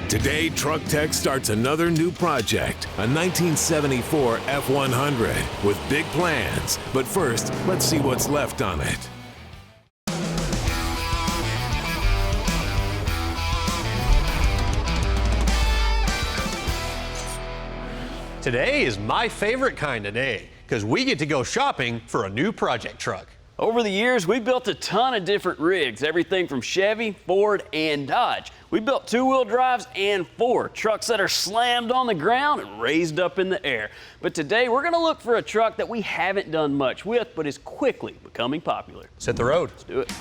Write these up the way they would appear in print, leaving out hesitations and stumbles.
Today, Truck Tech starts another new project, a 1974 F-100 with big plans. But first, let's see what's left on it. Today is my favorite kind of day because we get to go shopping for a new project truck. Over the years, we built a ton of different rigs, everything from Chevy, Ford, and Dodge. We built two-wheel drives and Ford, trucks that are slammed on the ground and raised up in the air. But today, we're gonna look for a truck that we haven't done much with, but is quickly becoming popular. Set the road. Let's do it.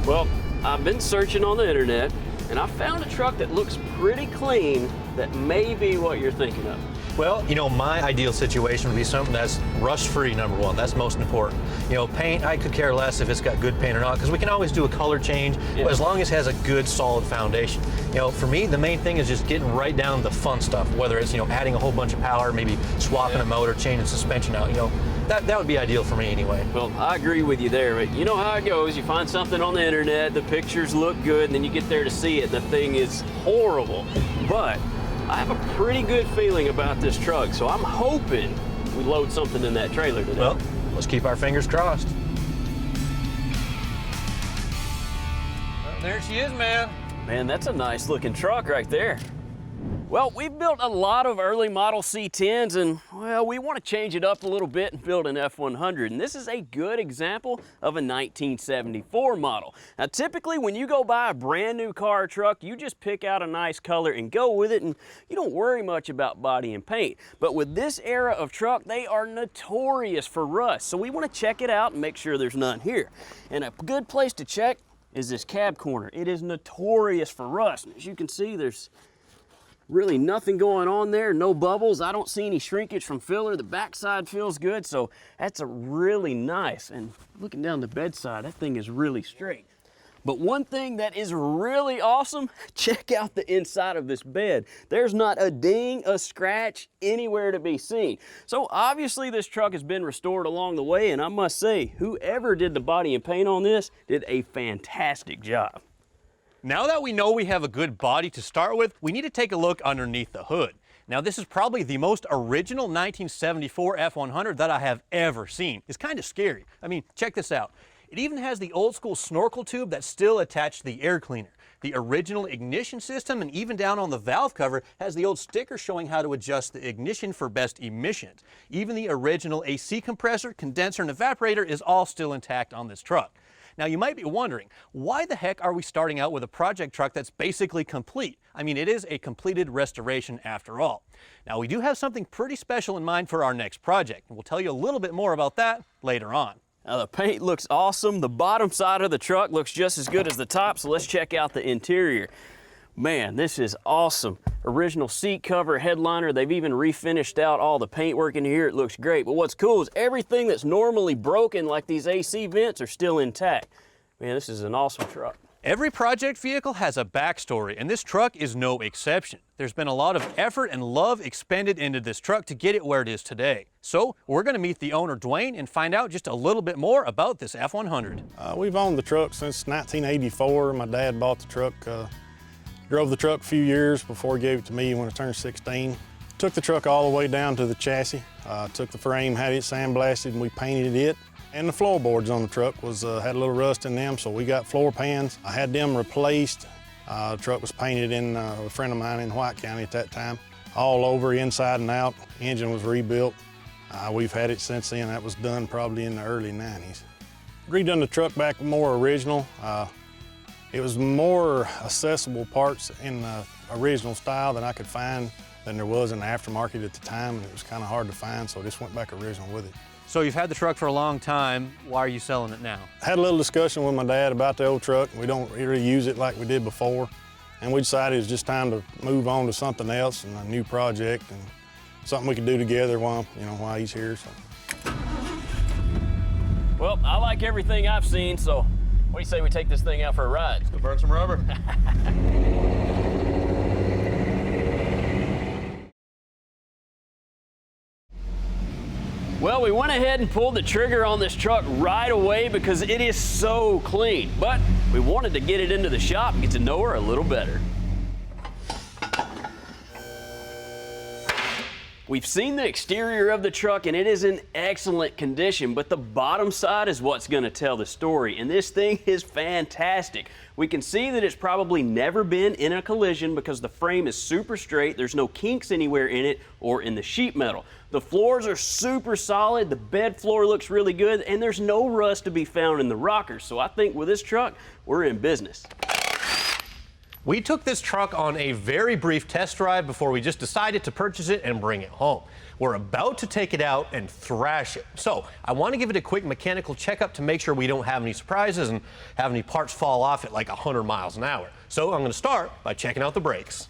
Well, I've been searching on the internet, and I found a truck that looks pretty clean that may be what you're thinking of. Well, you know, my ideal situation would be something that's rust-free, number one. That's most important. You know, paint, I could care less if it's got good paint or not, because we can always do a color change, but as long as it has a good, solid foundation. You know, for me, the main thing is just getting right down to the fun stuff, whether it's, you know, adding a whole bunch of power, maybe swapping a motor, changing suspension out, you know. That would be ideal for me anyway. Well, I agree with you there, but you know how it goes. You find something on the internet, the pictures look good, and then you get there to see it, and the thing is horrible. But I have a pretty good feeling about this truck, so I'm hoping we load something in that trailer today. Well, let's keep our fingers crossed. Well, there she is, man. Man, that's a nice looking truck right there. Well, we've built a lot of early model C10s, and well, we want to change it up a little bit and build an F-100, and this is a good example of a 1974 model. Now, typically when you go buy a brand new car or truck, you just pick out a nice color and go with it, and you don't worry much about body and paint. But with this era of truck, they are notorious for rust, so we want to check it out and make sure there's none here. And a good place to check is this cab corner. It is notorious for rust. As you can see, there's really nothing going on there, no bubbles. I don't see any shrinkage from filler. The backside feels good, so that's a really nice. And looking down the bedside, that thing is really straight. But one thing that is really awesome, check out the inside of this bed. There's not a ding, a scratch anywhere to be seen. So obviously this truck has been restored along the way, and I must say, whoever did the body and paint on this did a fantastic job. Now that we know we have a good body to start with, we need to take a look underneath the hood. Now, this is probably the most original 1974 F-100 that I have ever seen. It's kind of scary. I mean, check this out. It even has the old school snorkel tube that's still attached to the air cleaner. The original ignition system, and even down on the valve cover, has the old sticker showing how to adjust the ignition for best emissions. Even the original AC compressor, condenser, and evaporator is all still intact on this truck. Now, you might be wondering, why the heck are we starting out with a project truck that's basically complete? I mean, it is a completed restoration after all. Now, we do have something pretty special in mind for our next project, and we'll tell you a little bit more about that later on. Now, the paint looks awesome. The bottom side of the truck looks just as good as the top, so let's check out the interior. Man, this is awesome. Original seat cover, headliner. They've even refinished out all the paintwork in here. It looks great. But what's cool is everything that's normally broken, like these AC vents, are still intact. Man, this is an awesome truck. Every project vehicle has a backstory, and this truck is no exception. There's been a lot of effort and love expended into this truck to get it where it is today. So we're going to meet the owner, Dwayne, and find out just a little bit more about this F-100. We've owned the truck since 1984. My dad bought the truck. Drove the truck a few years before he gave it to me when I turned 16. Took the truck all the way down to the chassis. Took the frame, had it sandblasted, and we painted it. And the floorboards on the truck had a little rust in them, so we got floor pans. I had them replaced. The truck was painted in a friend of mine in White County at that time. All over, inside and out. Engine was rebuilt. We've had it since then. That was done probably in the early 90s. Redone the truck back more original. It was more accessible parts in the original style than I could find than there was in the aftermarket at the time, and it was kind of hard to find, so I just went back original with it. So you've had the truck for a long time. Why are you selling it now? I had a little discussion with my dad about the old truck. We don't really use it like we did before, and we decided it was just time to move on to something else and a new project and something we could do together while he's here. So. Well, I like everything I've seen, so what do you say we take this thing out for a ride? Let's go burn some rubber. Well, we went ahead and pulled the trigger on this truck right away because it is so clean. But we wanted to get it into the shop and get to know her a little better. We've seen the exterior of the truck and it is in excellent condition, but the bottom side is what's going to tell the story, and this thing is fantastic. We can see that it's probably never been in a collision because the frame is super straight, there's no kinks anywhere in it or in the sheet metal. The floors are super solid, the bed floor looks really good, and there's no rust to be found in the rockers. So I think with this truck, we're in business. We took this truck on a very brief test drive before we just decided to purchase it and bring it home. We're about to take it out and thrash it. So I want to give it a quick mechanical checkup to make sure we don't have any surprises and have any parts fall off at like 100 miles an hour. So I'm going to start by checking out the brakes.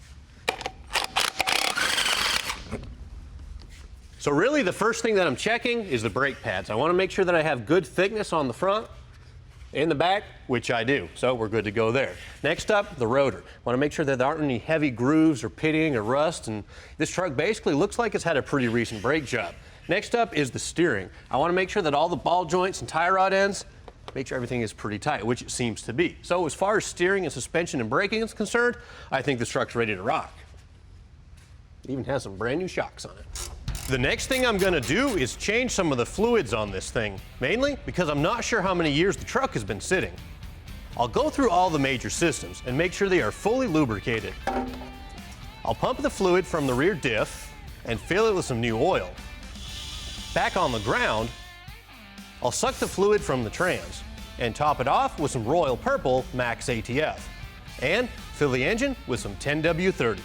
So really the first thing that I'm checking is the brake pads. I want to make sure that I have good thickness on the front. In the back, which I do, so we're good to go there. Next up, the rotor. Want to make sure that there aren't any heavy grooves or pitting or rust, and this truck basically looks like it's had a pretty recent brake job. Next up is the steering. I want to make sure that all the ball joints and tie rod ends, make sure everything is pretty tight, which it seems to be. So as far as steering and suspension and braking is concerned, I think this truck's ready to rock. It even has some brand new shocks on it. The next thing I'm going to do is change some of the fluids on this thing, mainly because I'm not sure how many years the truck has been sitting. I'll go through all the major systems and make sure they are fully lubricated. I'll pump the fluid from the rear diff and fill it with some new oil. Back on the ground, I'll suck the fluid from the trans and top it off with some Royal Purple Max ATF and fill the engine with some 10W30.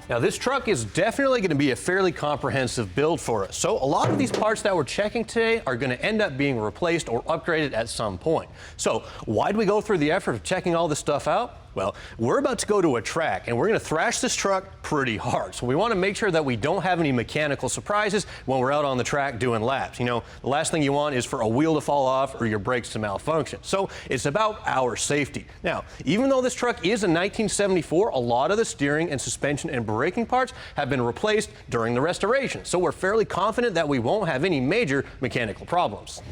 Now this truck is definitely going to be a fairly comprehensive build for us. So a lot of these parts that we're checking today are going to end up being replaced or upgraded at some point. So why'd we go through the effort of checking all this stuff out? Well, we're about to go to a track and we're going to thrash this truck pretty hard. So we want to make sure that we don't have any mechanical surprises when we're out on the track doing laps. You know, the last thing you want is for a wheel to fall off or your brakes to malfunction. So it's about our safety. Now, even though this truck is a 1974, a lot of the steering and suspension and braking parts have been replaced during the restoration. So we're fairly confident that we won't have any major mechanical problems.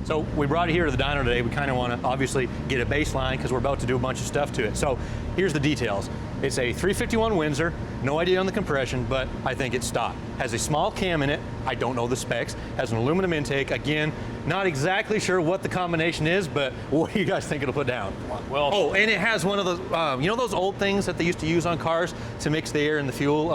So we brought it here to the dyno today. We kind of want to obviously get a baseline because we're about to do a bunch of stuff to it. So here's the details. It's a 351 Windsor, no idea on the compression, but I think it's stock. Has a small cam in it, I don't know the specs. Has an aluminum intake, again, not exactly sure what the combination is, but what do you guys think it'll put down? Well, oh, and it has one of those, you know those old things that they used to use on cars to mix the air and the fuel?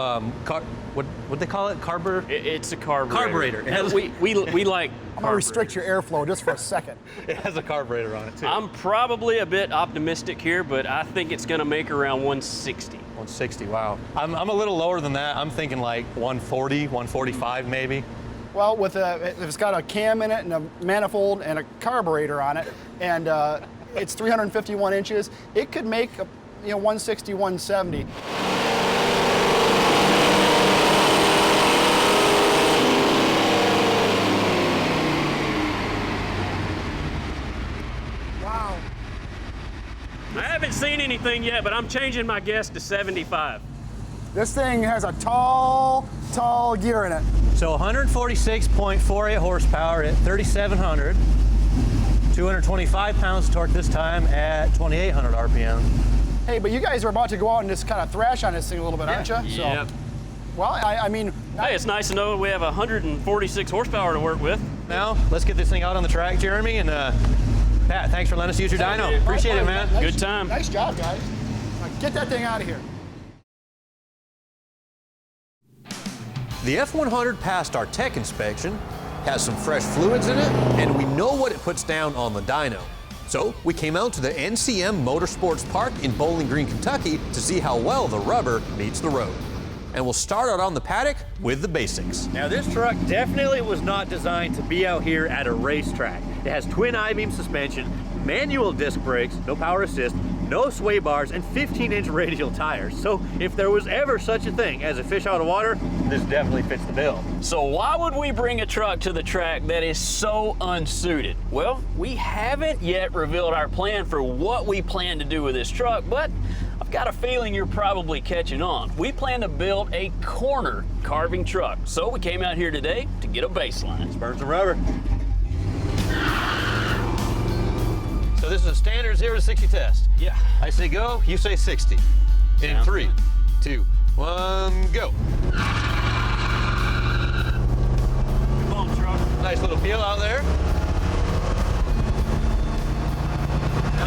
What they call it? Carburetor? It's a carburetor. Carburetor. We like I'm going to restrict your airflow just for a second. It has a carburetor on it, too. I'm probably a bit optimistic here, but I think it's going to make around 160. 160, wow. I'm a little lower than that. I'm thinking like 140, 145 maybe. Well, if it's got a cam in it and a manifold and a carburetor on it, and it's 351 inches, it could make 160, 170. Wow. I haven't seen anything yet, but I'm changing my guess to 75. This thing has a tall gear in it. So 146.48 horsepower at 3,700. 225 pounds of torque this time at 2,800 RPM. Hey, but you guys are about to go out and just kind of thrash on this thing a little bit, aren't you? Yeah. So, well, I mean... Hey, it's nice to know we have 146 horsepower to work with. Now, let's get this thing out on the track, Jeremy, and Pat, thanks for letting us use your dyno. Appreciate it, man. Good time. Nice job, guys. Now, get that thing out of here. The F-100 passed our tech inspection, has some fresh fluids in it, and we know what it puts down on the dyno. So we came out to the NCM Motorsports Park in Bowling Green, Kentucky to see how well the rubber meets the road. And we'll start out on the paddock with the basics. Now this truck definitely was not designed to be out here at a racetrack. It has twin I-beam suspension, manual disc brakes, no power assist, no sway bars, and 15-inch radial tires. So if there was ever such a thing as a fish out of water, this definitely fits the bill. So why would we bring a truck to the track that is so unsuited? Well, we haven't yet revealed our plan for what we plan to do with this truck, but I've got a feeling you're probably catching on. We plan to build a corner carving truck. So we came out here today to get a baseline. Let's burn some rubber. So this is a standard 0 to 60 test. Yeah. I say go, you say 60. In Sounds 3, good. 2, 1, go. Come on, truck. Nice little feel out there.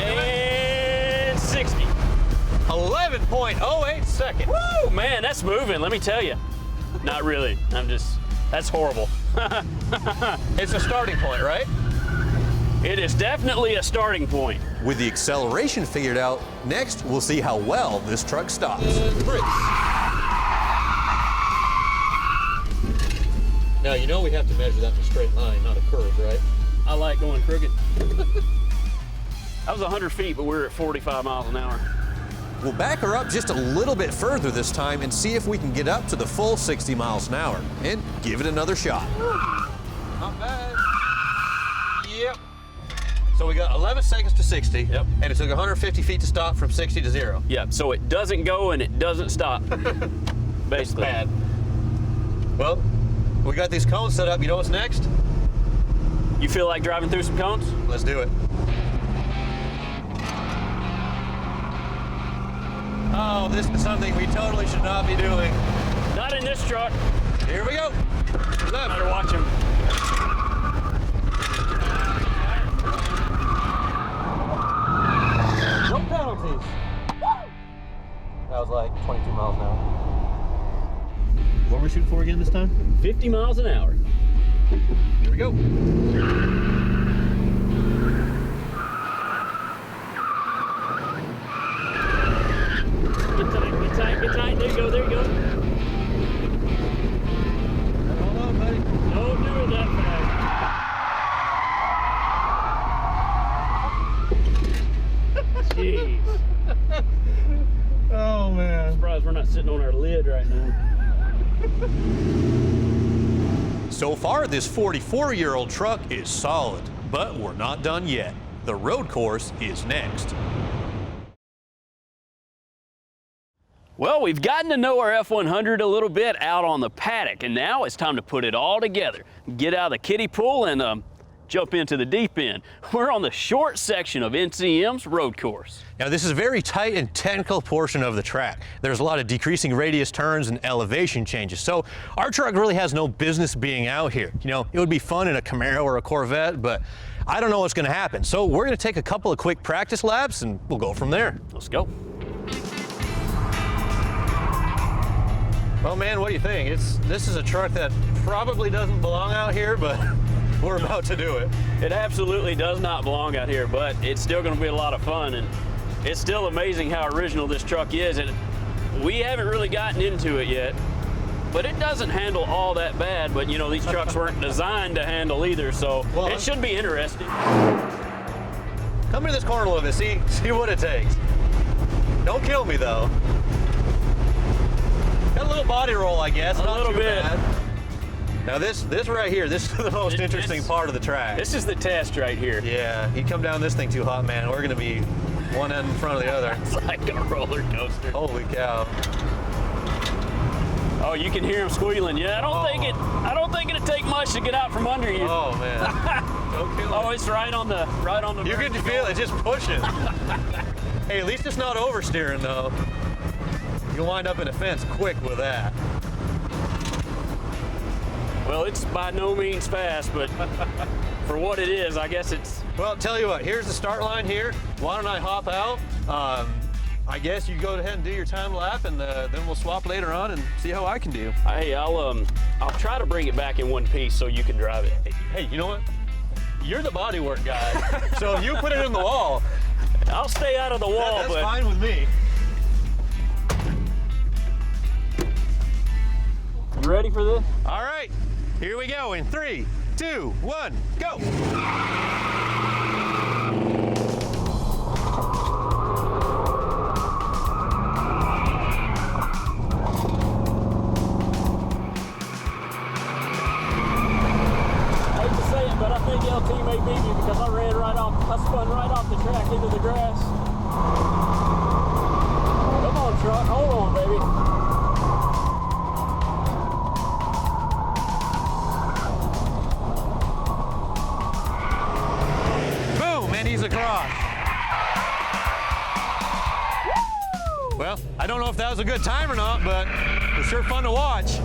And 60. 11.08 seconds. Woo, man, that's moving, let me tell you. Not really, that's horrible. It's a starting point, right? It is definitely a starting point. With the acceleration figured out, next we'll see how well this truck stops. Now, you know we have to measure that in a straight line, not a curve, right? I like going crooked. That was 100 feet, but we're at 45 miles an hour. We'll back her up just a little bit further this time and see if we can get up to the full 60 miles an hour and give it another shot. Not bad. Yep. So we got 11 seconds to 60. Yep. And it took 150 feet to stop from 60 to 0. Yep, so it doesn't go and it doesn't stop. Basically. Bad. Well, we got these cones set up. You know what's next? You feel like driving through some cones? Let's do it. Oh, this is something we totally should not be doing. Not in this truck. Here we go. Better watch him. No penalties. That was like 22 miles an hour. What are we shooting for again this time? 50 miles an hour. Here we go. Get tight, get tight, get tight. There you go, there you go. Hold on, buddy. Don't do it that fast. Jeez. Oh, man. Surprised we're not sitting on our lid right now. So far, this 44-year-old truck is solid, but we're not done yet. The road course is next. Well, we've gotten to know our F-100 a little bit out on the paddock, and now it's time to put it all together. Get out of the kiddie pool and jump into the deep end. We're on the short section of NCM's road course. Now, this is a very tight and technical portion of the track. There's a lot of decreasing radius turns and elevation changes, so our truck really has no business being out here. You know, it would be fun in a Camaro or a Corvette, but I don't know what's gonna happen. So we're gonna take a couple of quick practice laps and we'll go from there. Let's go. Well, man, what do you think? This is a truck that probably doesn't belong out here, but we're about to do it. It absolutely does not belong out here, but it's still going to be a lot of fun, and it's still amazing how original this truck is, and we haven't really gotten into it yet, but it doesn't handle all that bad. But you know, these trucks weren't designed to handle either, so it should be interesting. Come into this corner a little bit, see what it takes. Don't kill me, though. Got a little body roll, I guess. A not little too bit. bad. Now this right here, this is the most interesting part of the track. This is the test right here. Yeah, you come down this thing too hot, man. We're gonna be one end in front of the other. It's like a roller coaster. Holy cow. Oh, you can hear him squealing. Yeah, I don't think it'd take much to get out from under you. Oh man. Don't kill me. Oh, it's right on the You can feel it just pushing. Hey, at least it's not oversteering though. You'll wind up in a fence quick with that. Well, it's by no means fast, but for what it is, I guess it's... Well, tell you what, here's the start line here. Why don't I hop out? I guess you go ahead and do your time lap, and then we'll swap later on and see how I can do. Hey, I'll try to bring it back in one piece so you can drive it. Hey, you know what? You're the bodywork guy, so if you put it in the wall, I'll stay out of the wall, that's but... fine with me. You ready for this? All right, here we go in 3, 2, 1, go. But I think LT may beat me because I spun right off the track into the grass. Come on, truck, hold on, baby. Boom, and he's across. Well, I don't know if that was a good time or not, but it's sure fun to watch.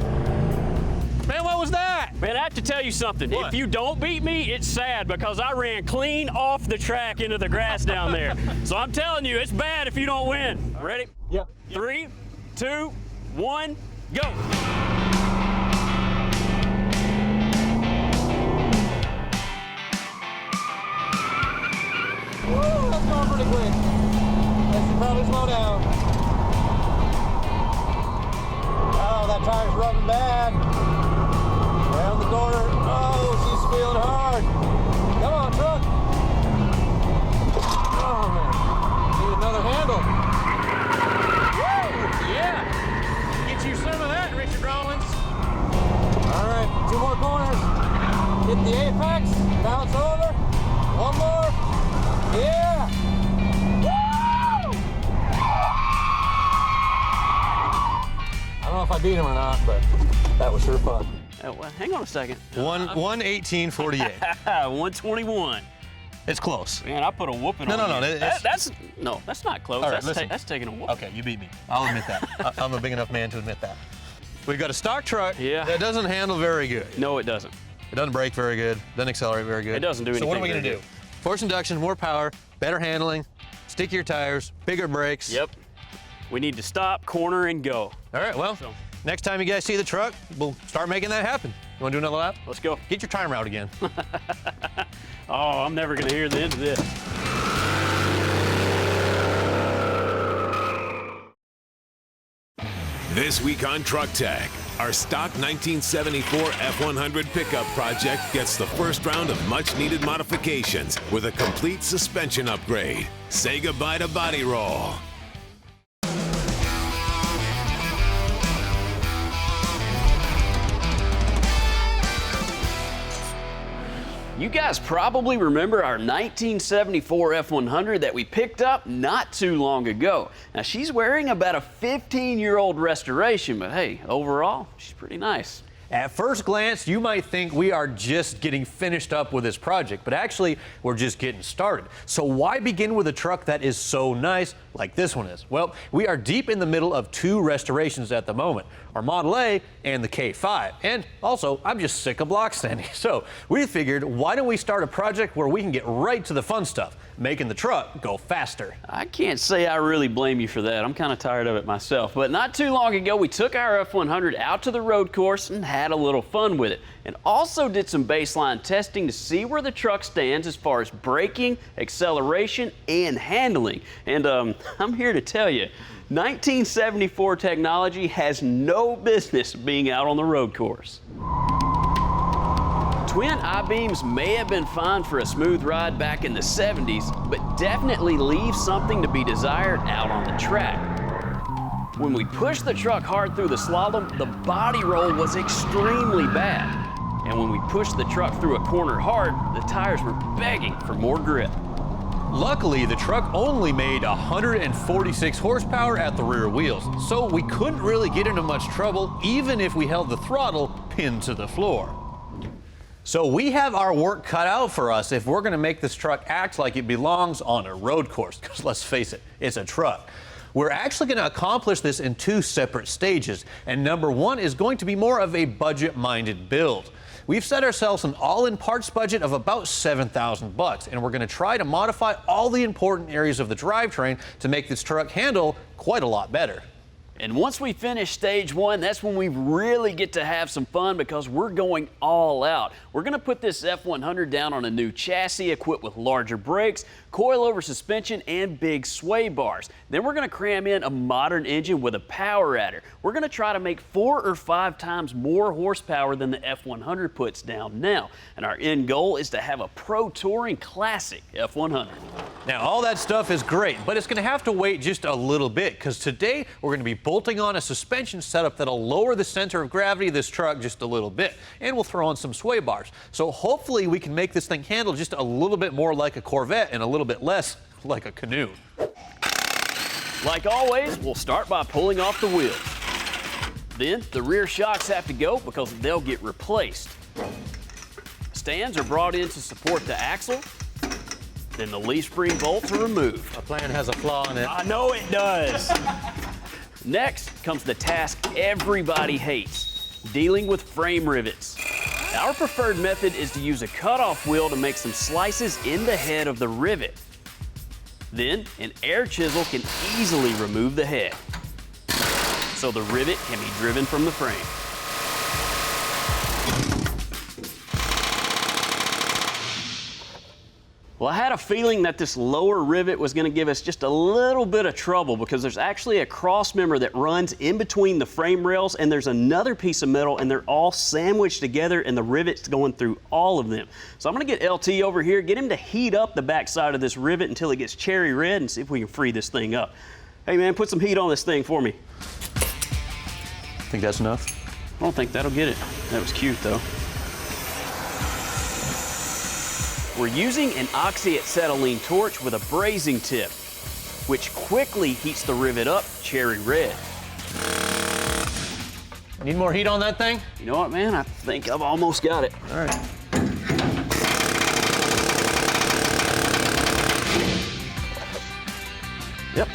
Man, what was that? Man, I have to tell you something. What? If you don't beat me, it's sad because I ran clean off the track into the grass down there. So I'm telling you, it's bad if you don't win. Ready? Yep. 3, 2, 1, go. Woo, that's going pretty quick. I should probably slow down. Oh, that tire's rubbing bad. Around the corner. Oh, she's feeling hard. Come on, truck. Oh, man. Need another handle. Woo! Yeah. Get you some of that, Richard Rollins. All right, 2 more corners. Hit the apex. Bounce over. 1 more. Yeah. Woo! I don't know if I beat him or not, but that was sure fun. Well, hang on a second. 1:18:48. 121. It's close. Man, I put a whooping on No, you. That's not close. All right, That's, listen. that's taking a whooping. Okay, you beat me. I'll admit that. I'm a big enough man to admit that. We've got a stock truck that doesn't handle very good. No, it doesn't. It doesn't brake very good, doesn't accelerate very good. It doesn't do anything. So what are we going to very do? Force induction, more power, better handling, stickier tires, bigger brakes. Yep. We need to stop, corner, and go. All right, well, next time you guys see the truck, we'll start making that happen. You want to do another lap? Let's go. Get your timer out again. Oh, I'm never going to hear the end of this. This week on Truck Tag, our stock 1974 F-100 pickup project gets the first round of much-needed modifications with a complete suspension upgrade. Say goodbye to body roll. You guys probably remember our 1974 F-100 that we picked up not too long ago. Now, she's wearing about a 15-year-old restoration, but hey, overall, she's pretty nice. At first glance, you might think we are just getting finished up with this project, but actually, we're just getting started. So why begin with a truck that is so nice like this one is? Well, we are deep in the middle of 2 restorations at the moment, our Model A and the K5. And also, I'm just sick of block standing. So we figured, why don't we start a project where we can get right to the fun stuff, making the truck go faster. I can't say I really blame you for that. I'm kind of tired of it myself. But not too long ago, we took our F-100 out to the road course and had a little fun with it. And also did some baseline testing to see where the truck stands as far as braking, acceleration, and handling. And I'm here to tell you, 1974 technology has no business being out on the road course. Twin I-beams may have been fine for a smooth ride back in the 70s, but definitely leave something to be desired out on the track. When we pushed the truck hard through the slalom, the body roll was extremely bad. And when we pushed the truck through a corner hard, the tires were begging for more grip. Luckily, the truck only made 146 horsepower at the rear wheels, so we couldn't really get into much trouble even if we held the throttle pinned to the floor. So we have our work cut out for us if we're going to make this truck act like it belongs on a road course, because let's face it, it's a truck. We're actually going to accomplish this in 2 separate stages, and number 1 is going to be more of a budget-minded build. We've set ourselves an all-in parts budget of about $7,000, and we're going to try to modify all the important areas of the drivetrain to make this truck handle quite a lot better. And once we finish stage 1, that's when we really get to have some fun because we're going all out. We're going to put this F-100 down on a new chassis equipped with larger brakes, coilover suspension, and big sway bars. Then we're going to cram in a modern engine with a power adder. We're going to try to make 4 or 5 times more horsepower than the F-100 puts down now. And our end goal is to have a pro touring classic F-100. Now, all that stuff is great, but it's going to have to wait just a little bit because today we're going to be bolting on a suspension setup that'll lower the center of gravity of this truck just a little bit, and we'll throw on some sway bars. So hopefully we can make this thing handle just a little bit more like a Corvette and a little bit less like a canoe. Like always, we'll start by pulling off the wheels. Then the rear shocks have to go because they'll get replaced. Stands are brought in to support the axle. Then the leaf spring bolts are removed. My plan has a flaw in it. I know it does. Next comes the task everybody hates, dealing with frame rivets. Our preferred method is to use a cutoff wheel to make some slices in the head of the rivet. Then, an air chisel can easily remove the head, so the rivet can be driven from the frame. Well, I had a feeling that this lower rivet was going to give us just a little bit of trouble because there's actually a cross member that runs in between the frame rails, and there's another piece of metal, and they're all sandwiched together, and the rivet's going through all of them. So I'm going to get LT over here, get him to heat up the backside of this rivet until it gets cherry red, and see if we can free this thing up. Hey man, put some heat on this thing for me. Think that's enough? I don't think that'll get it. That was cute though. We're using an oxyacetylene torch with a brazing tip, which quickly heats the rivet up cherry red. Need more heat on that thing? You know what, man? I think I've almost got it. All right. Yep.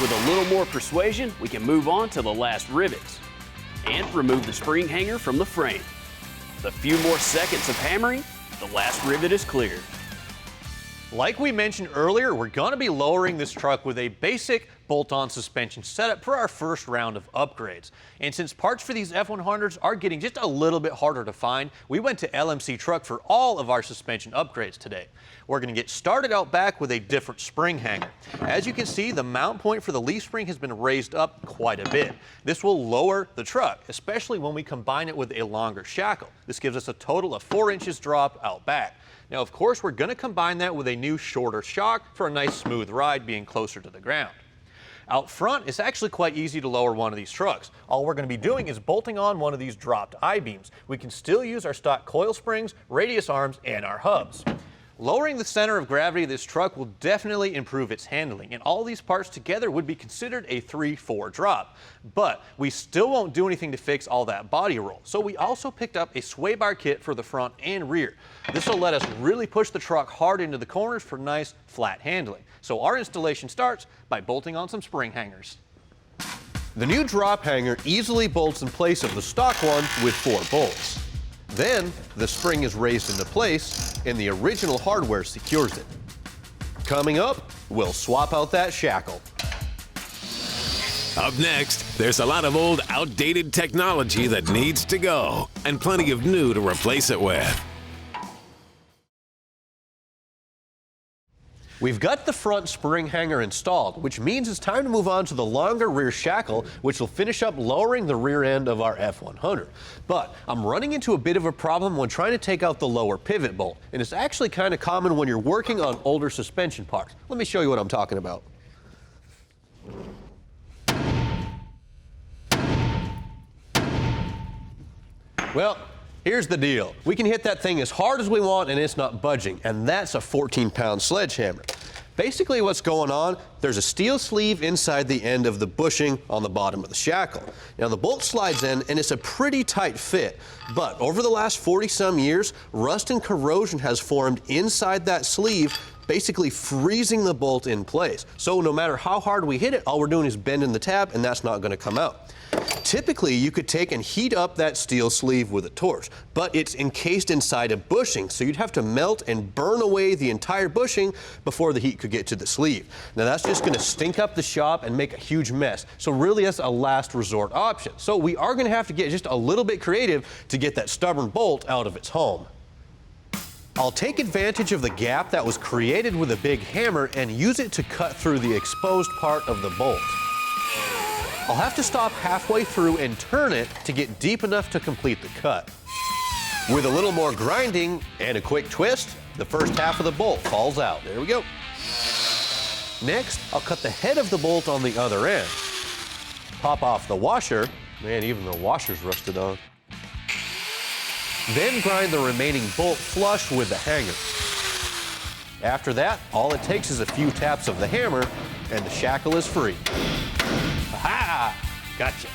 With a little more persuasion, we can move on to the last rivets and remove the spring hanger from the frame. With a few more seconds of hammering, the last rivet is cleared. Like we mentioned earlier, we're going to be lowering this truck with a basic bolt-on suspension setup for our first round of upgrades. And since parts for these F-100s are getting just a little bit harder to find, we went to LMC Truck for all of our suspension upgrades today. We're going to get started out back with a different spring hanger. As you can see, the mount point for the leaf spring has been raised up quite a bit. This will lower the truck, especially when we combine it with a longer shackle. This gives us a total of 4 inches drop out back. Now, of course, we're going to combine that with a new shorter shock for a nice smooth ride being closer to the ground. Out front, it's actually quite easy to lower one of these trucks. All we're going to be doing is bolting on one of these dropped I-beams. We can still use our stock coil springs, radius arms, and our hubs. Lowering the center of gravity of this truck will definitely improve its handling, and all these parts together would be considered a 3-4 drop. But we still won't do anything to fix all that body roll, so we also picked up a sway bar kit for the front and rear. This will let us really push the truck hard into the corners for nice flat handling. So our installation starts by bolting on some spring hangers. The new drop hanger easily bolts in place of the stock one with 4 bolts. Then, the spring is raised into place, and the original hardware secures it. Coming up, we'll swap out that shackle. Up next, there's a lot of old, outdated technology that needs to go, and plenty of new to replace it with. We've got the front spring hanger installed, which means it's time to move on to the longer rear shackle, which will finish up lowering the rear end of our F-100. But I'm running into a bit of a problem when trying to take out the lower pivot bolt, and it's actually kind of common when you're working on older suspension parts. Let me show you what I'm talking about. Well, here's the deal. We can hit that thing as hard as we want and it's not budging, and that's a 14-pound sledgehammer. Basically what's going on, there's a steel sleeve inside the end of the bushing on the bottom of the shackle. Now the bolt slides in and it's a pretty tight fit, but over the last 40-some years, rust and corrosion has formed inside that sleeve, basically freezing the bolt in place. So no matter how hard we hit it, all we're doing is bending the tab and that's not going to come out. Typically, you could take and heat up that steel sleeve with a torch, but it's encased inside a bushing, so you'd have to melt and burn away the entire bushing before the heat could get to the sleeve. Now that's just going to stink up the shop and make a huge mess, so really that's a last resort option. So we are going to have to get just a little bit creative to get that stubborn bolt out of its home. I'll take advantage of the gap that was created with a big hammer and use it to cut through the exposed part of the bolt. I'll have to stop halfway through and turn it to get deep enough to complete the cut. With a little more grinding and a quick twist, the first half of the bolt falls out. There we go. Next, I'll cut the head of the bolt on the other end. Pop off the washer. Man, even the washer's rusted on. Then grind the remaining bolt flush with the hanger. After that, all it takes is a few taps of the hammer and the shackle is free. Aha! Gotcha.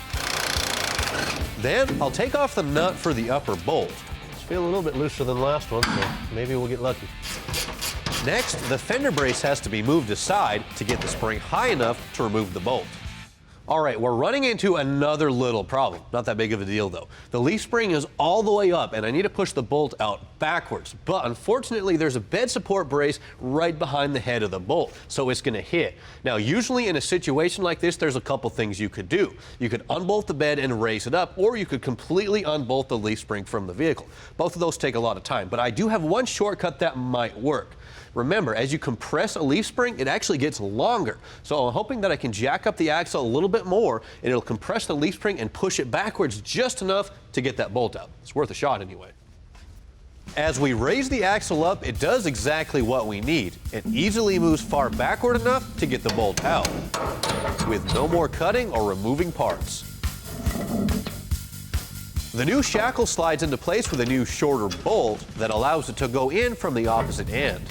Then I'll take off the nut for the upper bolt. It's feeling a little bit looser than the last one, so maybe we'll get lucky. Next, the fender brace has to be moved aside to get the spring high enough to remove the bolt. All right, we're running into another little problem. Not that big of a deal though. The leaf spring is all the way up and I need to push the bolt out backwards. But unfortunately, there's a bed support brace right behind the head of the bolt, so it's gonna hit. Now, usually in a situation like this, there's a couple things you could do. You could unbolt the bed and raise it up, or you could completely unbolt the leaf spring from the vehicle. Both of those take a lot of time, but I do have one shortcut that might work. Remember, as you compress a leaf spring, it actually gets longer. So I'm hoping that I can jack up the axle a little bit more and it'll compress the leaf spring and push it backwards just enough to get that bolt out. It's worth a shot anyway. As we raise the axle up, it does exactly what we need. It easily moves far backward enough to get the bolt out, with no more cutting or removing parts. The new shackle slides into place with a new shorter bolt that allows it to go in from the opposite end.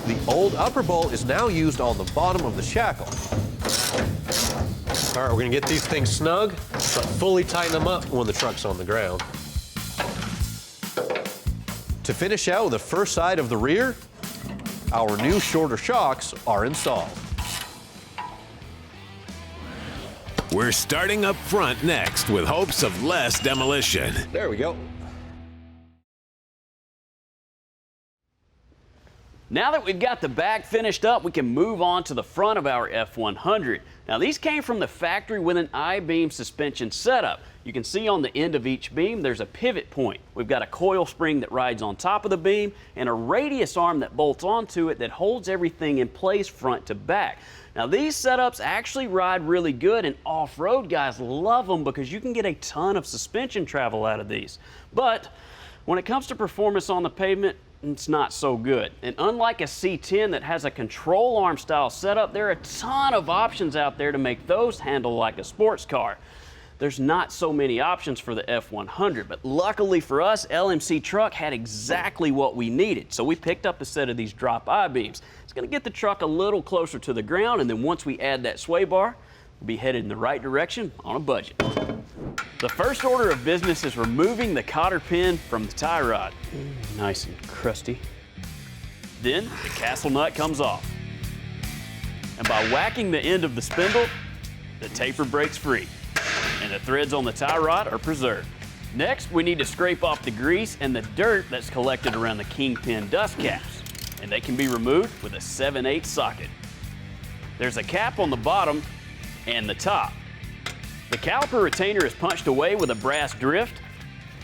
The old upper bolt is now used on the bottom of the shackle. All right, we're gonna get these things snug, but fully tighten them up when the truck's on the ground. To finish out the first side of the rear, our new shorter shocks are installed. We're starting up front next with hopes of less demolition. There we go. Now that we've got the back finished up, we can move on to the front of our F-100. Now these came from the factory with an I-beam suspension setup. You can see on the end of each beam there's a pivot point. We've got a coil spring that rides on top of the beam and a radius arm that bolts onto it that holds everything in place front to back. Now these setups actually ride really good, and off-road guys love them because you can get a ton of suspension travel out of these. But when it comes to performance on the pavement, it's not so good. And unlike a C10 that has a control arm style setup, there are a ton of options out there to make those handle like a sports car. There's not so many options for the F-100, but luckily for us, LMC Truck had exactly what we needed. So we picked up a set of these drop I-beams. It's gonna get the truck a little closer to the ground, and then once we add that sway bar, we'll be headed in the right direction on a budget. The first order of business is removing the cotter pin from the tie rod. Nice and crusty. Then the castle nut comes off. And by whacking the end of the spindle, the taper breaks free, and the threads on the tie rod are preserved. Next, we need to scrape off the grease and the dirt that's collected around the kingpin dust caps, and they can be removed with a 7/8 socket. There's a cap on the bottom and the top. The caliper retainer is punched away with a brass drift,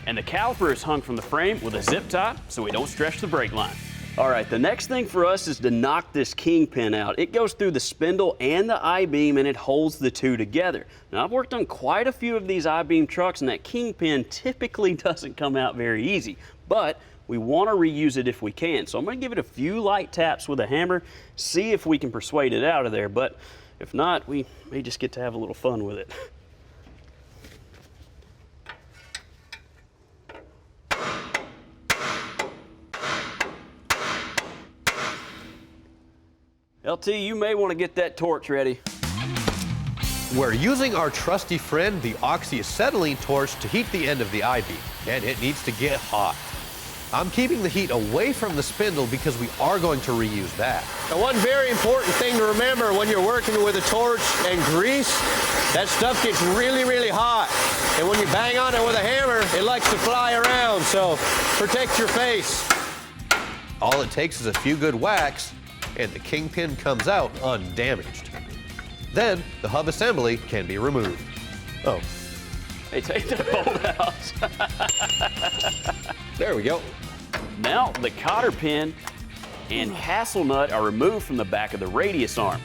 and the caliper is hung from the frame with a zip tie so we don't stretch the brake line. All right, the next thing for us is to knock this kingpin out. It goes through the spindle and the I-beam, and it holds the two together. Now, I've worked on quite a few of these I-beam trucks, and that kingpin typically doesn't come out very easy, but we want to reuse it if we can. So I'm going to give it a few light taps with a hammer, see if we can persuade it out of there, but if not, we may just get to have a little fun with it. LT, you may want to get that torch ready. We're using our trusty friend, the oxyacetylene torch, to heat the end of the I-beam, and it needs to get hot. I'm keeping the heat away from the spindle because we are going to reuse that. Now, one very important thing to remember when you're working with a torch and grease, that stuff gets really, really hot. And when you bang on it with a hammer, it likes to fly around, so protect your face. All it takes is a few good whacks, and the kingpin comes out undamaged. Then the hub assembly can be removed. Oh. Hey, take the bolt out. There we go. Now the cotter pin and castle nut are removed from the back of the radius arm.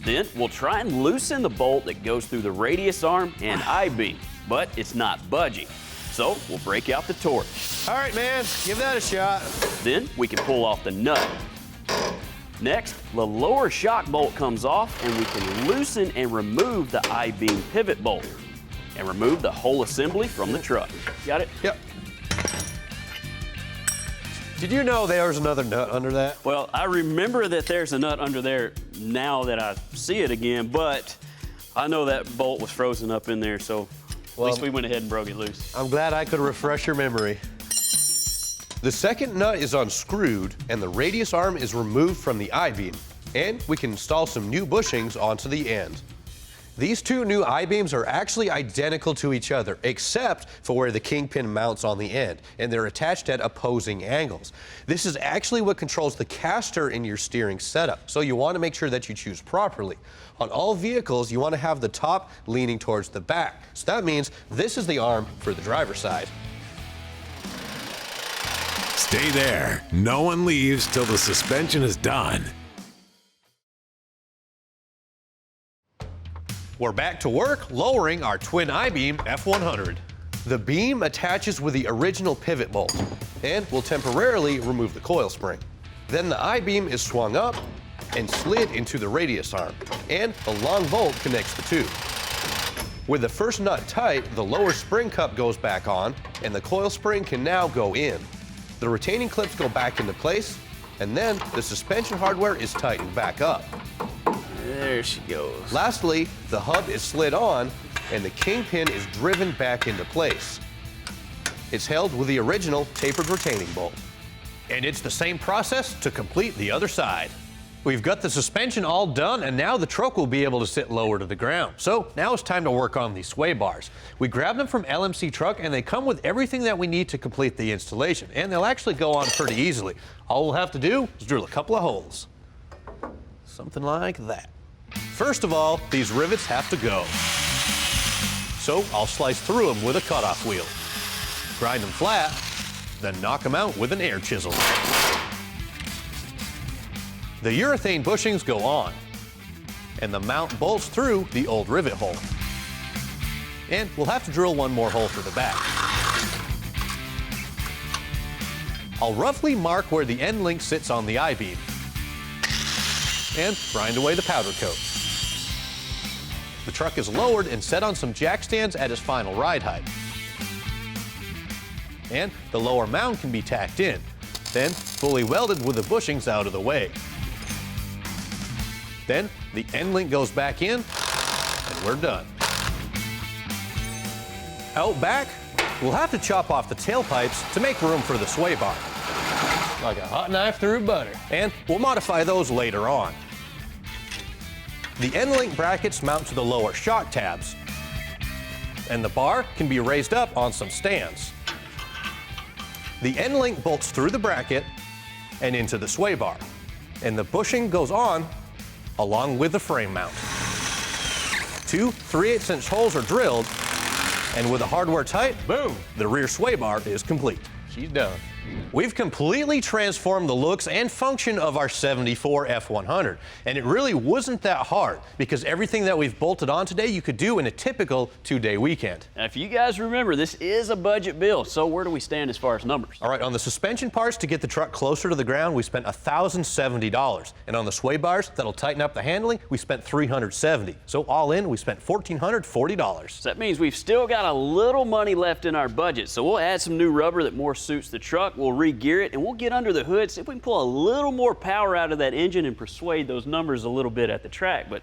Then we'll try and loosen the bolt that goes through the radius arm and I-beam, but it's not budging. So we'll break out the torch. All right, man, give that a shot. Then we can pull off the nut. Next, the lower shock bolt comes off, and we can loosen and remove the I-beam pivot bolt and remove the whole assembly from the truck. Got it? Yep. Did you know there's another nut under that? Well, I remember that there's a nut under there now that I see it again, but I know that bolt was frozen up in there, so at least we went ahead and broke it loose. I'm glad I could refresh your memory. The second nut is unscrewed, and the radius arm is removed from the I-beam, and we can install some new bushings onto the end. These two new I-beams are actually identical to each other, except for where the kingpin mounts on the end, and they're attached at opposing angles. This is actually what controls the caster in your steering setup, so you want to make sure that you choose properly. On all vehicles, you want to have the top leaning towards the back, so that means this is the arm for the driver's side. Stay there. No one leaves till the suspension is done. We're back to work lowering our twin I-beam F-100. The beam attaches with the original pivot bolt and will temporarily remove the coil spring. Then the I-beam is swung up and slid into the radius arm, and a long bolt connects the two. With the first nut tight, the lower spring cup goes back on, and the coil spring can now go in. The retaining clips go back into place, and then the suspension hardware is tightened back up. There she goes. Lastly, the hub is slid on, and the kingpin is driven back into place. It's held with the original tapered retaining bolt. And it's the same process to complete the other side. We've got the suspension all done, and now the truck will be able to sit lower to the ground. So now it's time to work on these sway bars. We grabbed them from LMC Truck, and they come with everything that we need to complete the installation, and they'll actually go on pretty easily. All we'll have to do is drill a couple of holes. Something like that. First of all, these rivets have to go. So I'll slice through them with a cutoff wheel. Grind them flat, then knock them out with an air chisel. The urethane bushings go on, and the mount bolts through the old rivet hole. And we'll have to drill one more hole for the back. I'll roughly mark where the end link sits on the I-beam and grind away the powder coat. The truck is lowered and set on some jack stands at its final ride height. And the lower mount can be tacked in, then fully welded with the bushings out of the way. Then the end link goes back in, and we're done. Out back, we'll have to chop off the tailpipes to make room for the sway bar. Like a hot knife through butter. And we'll modify those later on. The end link brackets mount to the lower shock tabs, and the bar can be raised up on some stands. The end link bolts through the bracket and into the sway bar, and the bushing goes on along with the frame mount. 2 3/8" holes are drilled, and with the hardware tight, boom, the rear sway bar is complete. She's done. We've completely transformed the looks and function of our 74 F-100, and it really wasn't that hard because everything that we've bolted on today you could do in a typical 2-day weekend. Now, if you guys remember, this is a budget build, so where do we stand as far as numbers? All right, on the suspension parts to get the truck closer to the ground, we spent $1,070, and on the sway bars that'll tighten up the handling, we spent $370. So all in, we spent $1,440. So that means we've still got a little money left in our budget, so we'll add some new rubber that more suits the truck. We'll re-gear it, and we'll get under the hood, see if we can pull a little more power out of that engine and persuade those numbers a little bit at the track, but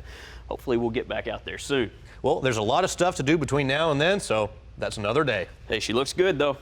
hopefully we'll get back out there soon. Well, there's a lot of stuff to do between now and then, so that's another day. Hey, she looks good though.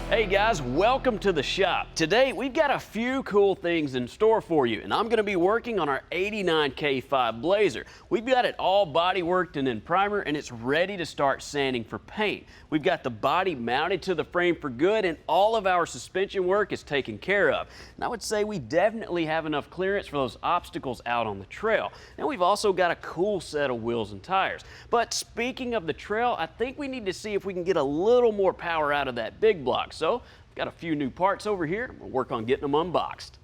Hey guys, welcome to the shop. Today we've got a few cool things in store for you, and I'm going to be working on our 89 K5 Blazer. We've got it all body worked and in primer, and it's ready to start sanding for paint. We've got the body mounted to the frame for good, and all of our suspension work is taken care of. And I would say we definitely have enough clearance for those obstacles out on the trail. And we've also got a cool set of wheels and tires. But speaking of the trail, I think we need to see if we can get a little more power out of that big block. So I've got a few new parts over here. We'll work on getting them unboxed.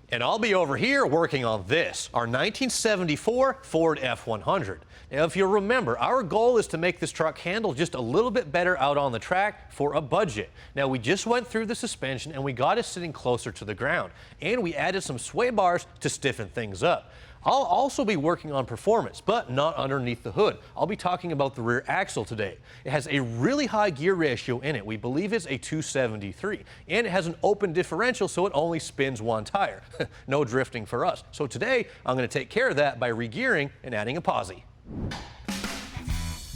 And I'll be over here working on this, our 1974 Ford F-100. Now, if you'll remember, our goal is to make this truck handle just a little bit better out on the track for a budget. Now, we just went through the suspension and we got it sitting closer to the ground. And we added some sway bars to stiffen things up. I'll also be working on performance, but not underneath the hood. I'll be talking about the rear axle today. It has a really high gear ratio in it. We believe it's a 273, and it has an open differential, so it only spins one tire. No drifting for us. So today, I'm going to take care of that by re-gearing and adding a posi.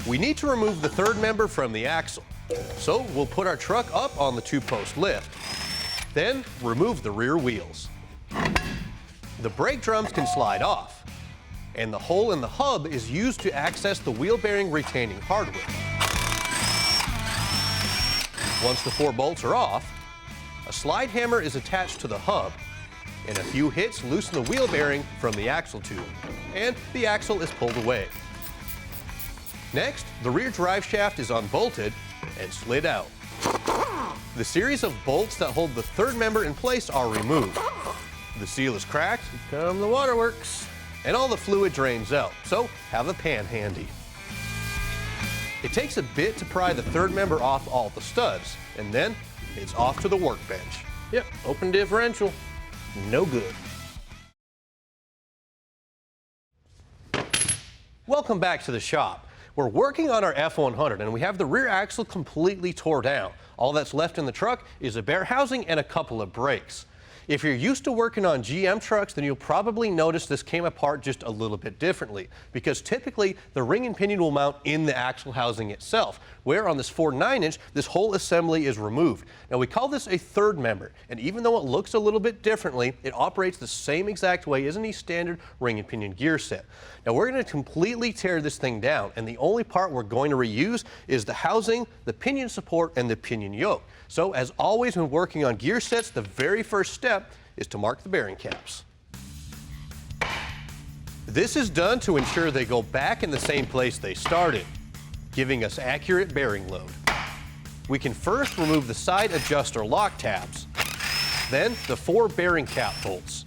We need to remove the third member from the axle. So we'll put our truck up on the 2-post lift. Then remove the rear wheels. The brake drums can slide off, and the hole in the hub is used to access the wheel bearing retaining hardware. Once the 4 bolts are off, a slide hammer is attached to the hub, and a few hits loosen the wheel bearing from the axle tube, and the axle is pulled away. Next, the rear drive shaft is unbolted and slid out. The series of bolts that hold the third member in place are removed. The seal is cracked, come the waterworks, and all the fluid drains out, so have a pan handy. It takes a bit to pry the third member off all the studs, and then it's off to the workbench. Yep, open differential, no good. Welcome back to the shop. We're working on our F-100 and we have the rear axle completely tore down. All that's left in the truck is a bare housing and a couple of brakes. If you're used to working on GM trucks, then you'll probably notice this came apart just a little bit differently, because typically the ring and pinion will mount in the axle housing itself, where on this Ford 9-inch, this whole assembly is removed. Now we call this a third member, and even though it looks a little bit differently, it operates the same exact way as any standard ring and pinion gear set. Now we're going to completely tear this thing down, and the only part we're going to reuse is the housing, the pinion support, and the pinion yoke. So as always when working on gear sets, the very first step is to mark the bearing caps. This is done to ensure they go back in the same place they started, giving us accurate bearing load. We can first remove the side adjuster lock tabs, then the 4 bearing cap bolts,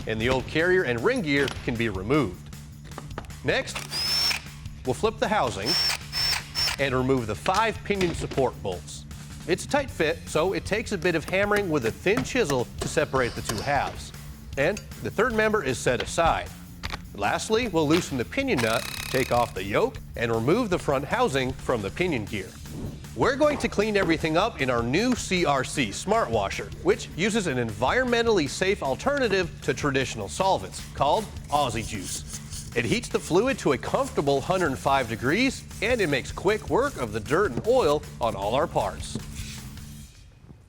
and the old carrier and ring gear can be removed. Next, we'll flip the housing and remove the 5 pinion support bolts. It's a tight fit, so it takes a bit of hammering with a thin chisel to separate the 2 halves. And the third member is set aside. Lastly, we'll loosen the pinion nut, take off the yoke, and remove the front housing from the pinion gear. We're going to clean everything up in our new CRC Smart Washer, which uses an environmentally safe alternative to traditional solvents called Aussie Juice. It heats the fluid to a comfortable 105 degrees, and it makes quick work of the dirt and oil on all our parts.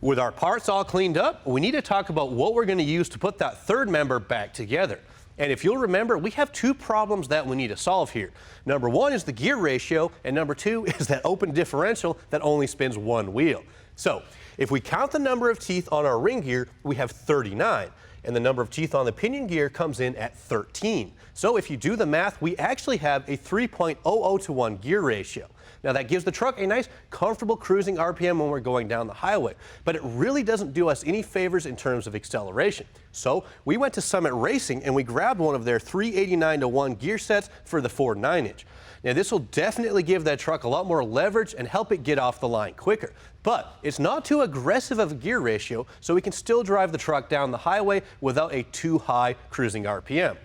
With our parts all cleaned up, we need to talk about what we're going to use to put that third member back together. And if you'll remember, we have 2 problems that we need to solve here. Number 1 is the gear ratio, and number 2 is that open differential that only spins 1 wheel. So, if we count the number of teeth on our ring gear, we have 39, and the number of teeth on the pinion gear comes in at 13. So if you do the math, we actually have a 3.00 to 1 gear ratio. Now that gives the truck a nice, comfortable cruising RPM when we're going down the highway, but it really doesn't do us any favors in terms of acceleration. So we went to Summit Racing and we grabbed one of their 389 to 1 gear sets for the Ford 9-inch. Now this will definitely give that truck a lot more leverage and help it get off the line quicker. But it's not too aggressive of a gear ratio, so we can still drive the truck down the highway without a too high cruising RPM.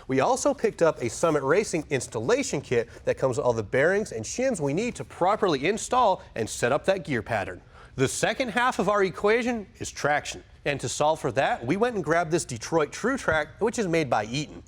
We also picked up a Summit Racing installation kit that comes with all the bearings and shims we need to properly install and set up that gear pattern. The second half of our equation is traction. And to solve for that, we went and grabbed this Detroit True Track, which is made by Eaton.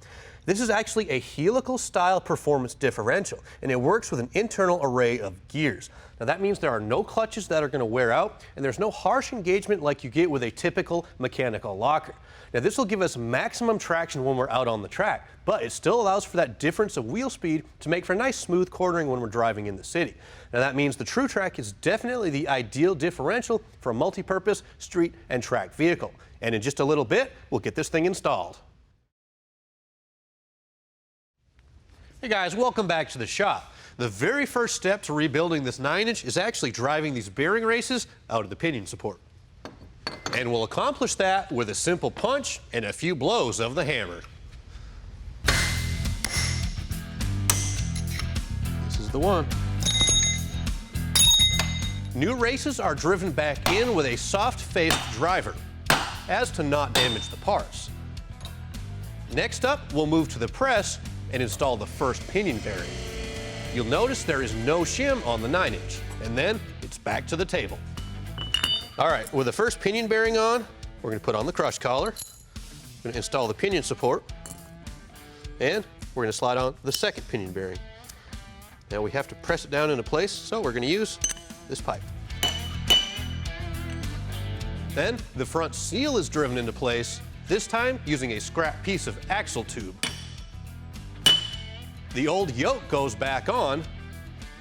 This is actually a helical style performance differential, and it works with an internal array of gears. Now that means there are no clutches that are going to wear out, and there's no harsh engagement like you get with a typical mechanical locker. Now this will give us maximum traction when we're out on the track, but it still allows for that difference of wheel speed to make for nice smooth cornering when we're driving in the city. Now that means the True Track is definitely the ideal differential for a multi-purpose street and track vehicle. And in just a little bit, we'll get this thing installed. Hey guys, welcome back to the shop. The very first step to rebuilding this 9-inch is actually driving these bearing races out of the pinion support. And we'll accomplish that with a simple punch and a few blows of the hammer. This is the one. New races are driven back in with a soft-faced driver, as to not damage the parts. Next up, we'll move to the press and install the first pinion bearing. You'll notice there is no shim on the 9-inch, and then it's back to the table. All right, with the first pinion bearing on, we're going to put on the crush collar, we're going to install the pinion support, and we're going to slide on the second pinion bearing. Now we have to press it down into place, so we're going to use this pipe. Then the front seal is driven into place, this time using a scrap piece of axle tube. The old yoke goes back on,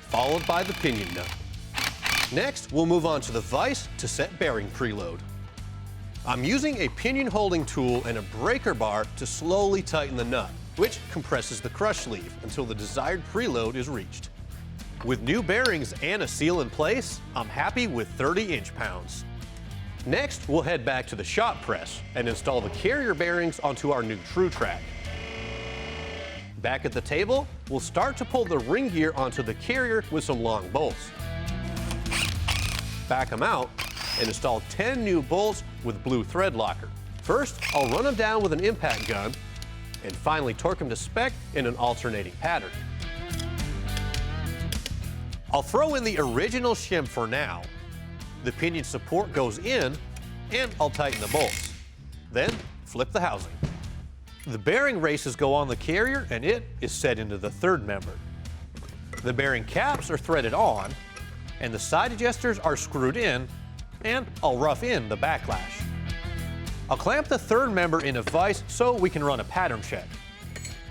followed by the pinion nut. Next, we'll move on to the vise to set bearing preload. I'm using a pinion holding tool and a breaker bar to slowly tighten the nut, which compresses the crush sleeve until the desired preload is reached. With new bearings and a seal in place, I'm happy with 30 inch-pounds. Next, we'll head back to the shop press and install the carrier bearings onto our new True Track. Back at the table, we'll start to pull the ring gear onto the carrier with some long bolts. Back them out and install 10 new bolts with blue thread locker. First, I'll run them down with an impact gun and finally torque them to spec in an alternating pattern. I'll throw in the original shim for now. The pinion support goes in and I'll tighten the bolts. Then flip the housing. The bearing races go on the carrier and it is set into the third member. The bearing caps are threaded on and the side adjusters are screwed in, and I'll rough in the backlash. I'll clamp the third member in a vise so we can run a pattern check.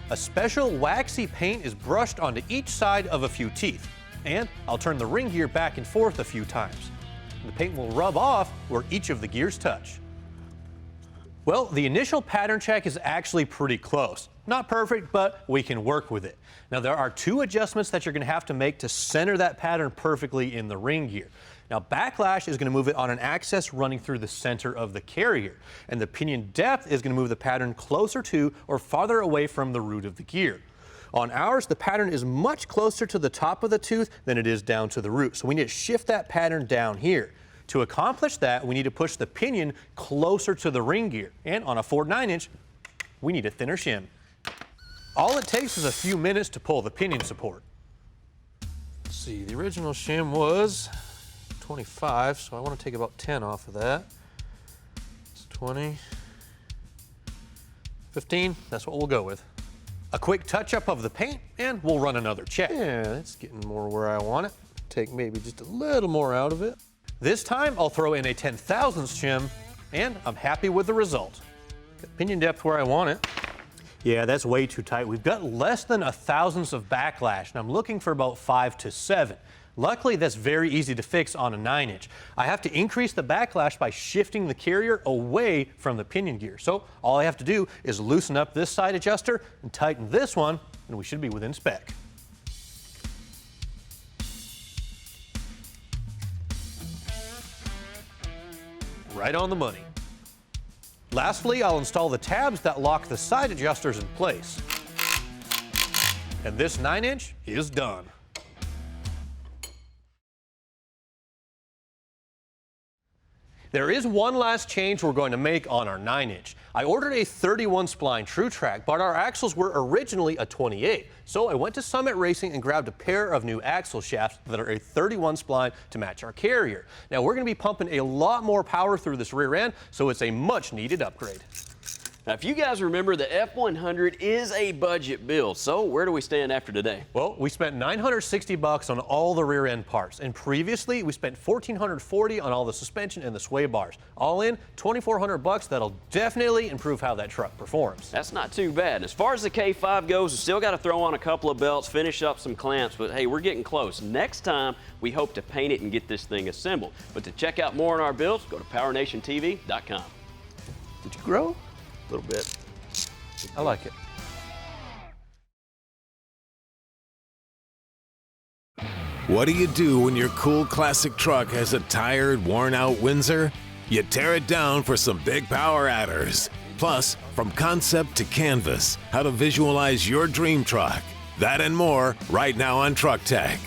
A special waxy paint is brushed onto each side of a few teeth, and I'll turn the ring gear back and forth a few times. The paint will rub off where each of the gears touch. Well, the initial pattern check is actually pretty close. Not perfect, but we can work with it. Now, there are two adjustments that you're going to have to make to center that pattern perfectly in the ring gear. Now, backlash is going to move it on an axis running through the center of the carrier, and the pinion depth is going to move the pattern closer to or farther away from the root of the gear. On ours, the pattern is much closer to the top of the tooth than it is down to the root, so we need to shift that pattern down here. To accomplish that, we need to push the pinion closer to the ring gear, and on a 4/9", we need a thinner shim. All it takes is a few minutes to pull the pinion support. Let's see, the original shim was 25, so I want to take about 10 off of that. It's 20, 15, that's what we'll go with. A quick touch-up of the paint, and we'll run another check. Yeah, it's getting more where I want it. Take maybe just a little more out of it. This time, I'll throw in a 10/1000 shim, and I'm happy with the result. Got pinion depth where I want it. Yeah, that's way too tight. We've got less than 1/1000 of backlash, and I'm looking for about 5 to 7. Luckily, that's very easy to fix on a 9". I have to increase the backlash by shifting the carrier away from the pinion gear. So all I have to do is loosen up this side adjuster and tighten this one, and we should be within spec. Right on the money. Lastly, I'll install the tabs that lock the side adjusters in place. And this 9" is done. There is one last change we're going to make on our 9". I ordered a 31 spline True Track, but our axles were originally a 28. So I went to Summit Racing and grabbed a pair of new axle shafts that are a 31 spline to match our carrier. Now we're going to be pumping a lot more power through this rear end, so it's a much needed upgrade. Now, if you guys remember, the F-100 is a budget build, so where do we stand after today? Well, we spent $960 on all the rear end parts, and previously we spent $1,440 on all the suspension and the sway bars. All in, $2,400. That'll definitely improve how that truck performs. That's not too bad. As far as the K5 goes, we still got to throw on a couple of belts, finish up some clamps, but hey, we're getting close. Next time, we hope to paint it and get this thing assembled. But to check out more on our builds, go to PowerNationTV.com. Did you grow? A little bit. I like it. What do you do when your cool classic truck has a tired, worn-out Windsor? You tear it down for some big power adders. Plus, from concept to canvas, how to visualize your dream truck. That and more right now on Truck Tech.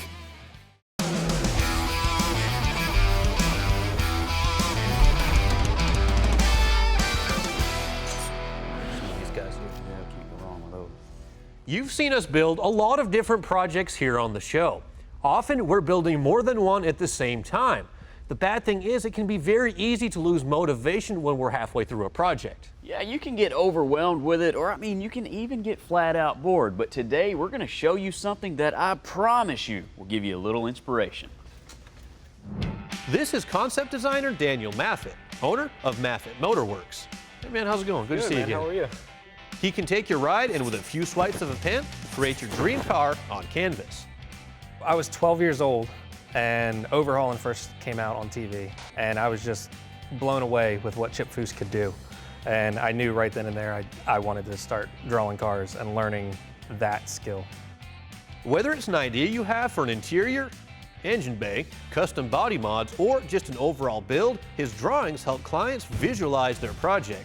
You've seen us build a lot of different projects here on the show. Often we're building more than one at the same time. The bad thing is it can be very easy to lose motivation when we're halfway through a project. Yeah, you can get overwhelmed with it, or I mean, you can even get flat out bored. But today we're going to show you something that I promise you will give you a little inspiration. This is concept designer Daniel Maffett, owner of Maffett Motorworks. Hey man, how's it going? Good to see you again. How are you? He can take your ride and with a few swipes of a pen, create your dream car on canvas. I was 12 years old and Overhauling first came out on TV, and I was just blown away with what Chip Foose could do. And I knew right then and there I wanted to start drawing cars and learning that skill. Whether it's an idea you have for an interior, engine bay, custom body mods, or just an overall build, his drawings help clients visualize their project.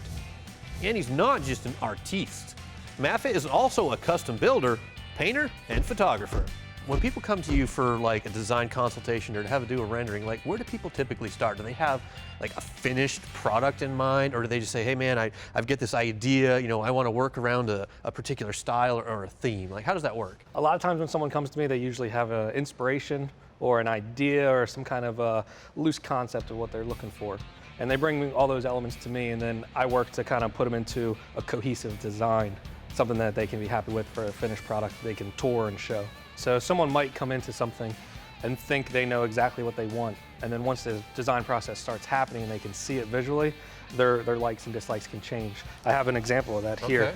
And he's not just an artiste. Maffett is also a custom builder, painter, and photographer. When people come to you for like a design consultation or to have to do a rendering, like where do people typically start? Do they have like a finished product in mind, or do they just say, hey man, I've got this idea, you know, I want to work around a particular style or a theme? Like how does that work? A lot of times when someone comes to me, they usually have an inspiration or an idea or some kind of a loose concept of what they're looking for. And they bring all those elements to me, and then I work to kind of put them into a cohesive design, something that they can be happy with for a finished product they can tour and show. So someone might come into something and think they know exactly what they want, and then once the design process starts happening and they can see it visually, their likes and dislikes can change. I have an example of that here.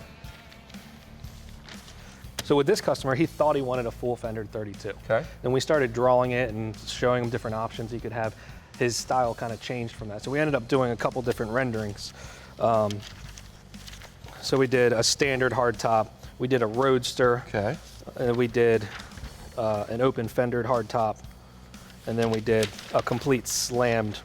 So with this customer, he thought he wanted a full fendered 32. Okay. Then we started drawing it and showing him different options he could have. His style kind of changed from that. So we ended up doing a couple different renderings. So we did a standard hardtop, we did a roadster, Okay. we did an open fendered hardtop, and then we did a complete slammed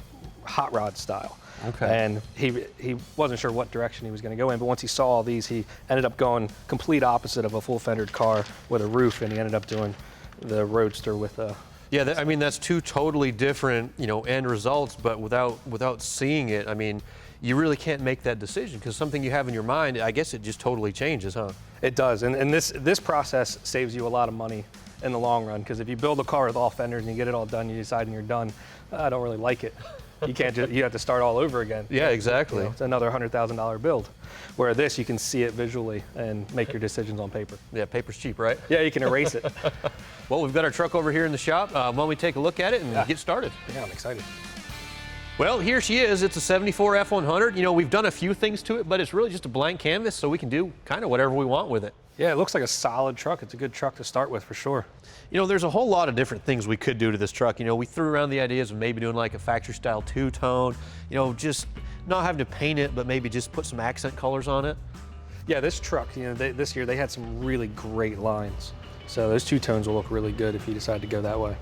hot rod style. Okay. And he wasn't sure what direction he was going to go in, but once he saw all these, he ended up going complete opposite of a full fendered car with a roof, and he ended up doing the roadster with a. Yeah, I mean, that's two totally different, you know, end results, but without seeing it, I mean, you really can't make that decision because something you have in your mind, I guess it just totally changes, huh? It does, and this process saves you a lot of money in the long run, because if you build a car with all fenders and you get it all done, you decide and you're done, I don't really like it. You can't just, you have to start all over again. Yeah, exactly. You know, it's another $100,000 build. Where this, you can see it visually and make your decisions on paper. Yeah, paper's cheap, right? Yeah, you can erase it. Well, we've got our truck over here in the shop. Why don't we take a look at it and get started? Yeah, I'm excited. Well, here she is. It's a 74 F-100. You know, we've done a few things to it, but it's really just a blank canvas, so we can do kind of whatever we want with it. Yeah, it looks like a solid truck. It's a good truck to start with for sure. You know, there's a whole lot of different things we could do to this truck. You know, we threw around the ideas of maybe doing like a factory style two-tone, you know, just not having to paint it, but maybe just put some accent colors on it. Yeah, this truck, you know, this year they had some really great lines. So those two tones will look really good if you decide to go that way.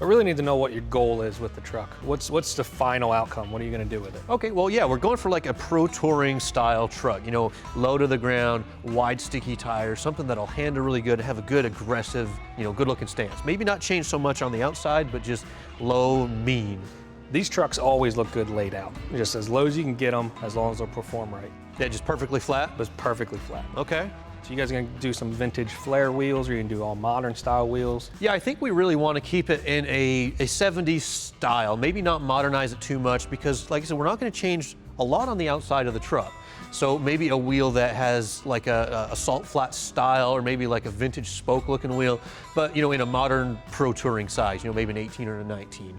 I really need to know what your goal is with the truck. What's the final outcome? What are you going to do with it? Okay, well, yeah, we're going for like a pro touring style truck, you know, low to the ground, wide sticky tires, something that'll handle really good, have a good aggressive, you know, good looking stance. Maybe not change so much on the outside, but just low, mean. These trucks always look good laid out. Just as low as you can get them, as long as they'll perform right. Yeah, just perfectly flat? Just perfectly flat. Okay. So you guys are gonna do some vintage flare wheels, or you can do all modern style wheels? Yeah, I think we really want to keep it in a 70s style, maybe not modernize it too much, because like I said, we're not going to change a lot on the outside of the truck. So maybe a wheel that has like a salt flat style, or maybe like a vintage spoke looking wheel, but you know, in a modern pro touring size, you know, maybe an 18 or a 19.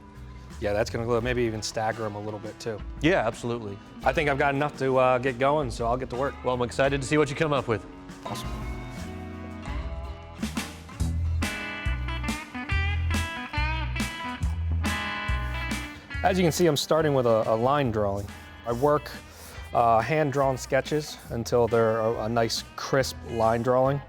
Yeah, that's gonna go, maybe even stagger them a little bit too. Yeah, absolutely. I think I've got enough to get going, so I'll get to work. Well, I'm excited to see what you come up with. Awesome. As you can see, I'm starting with a line drawing. I work hand-drawn sketches until they're a nice, crisp line drawing.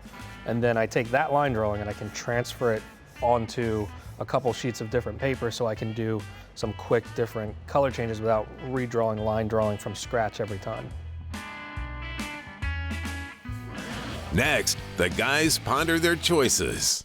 And then I take that line drawing and I can transfer it onto a couple sheets of different paper so I can do some quick different color changes without redrawing line drawing from scratch every time. Next, the guys ponder their choices.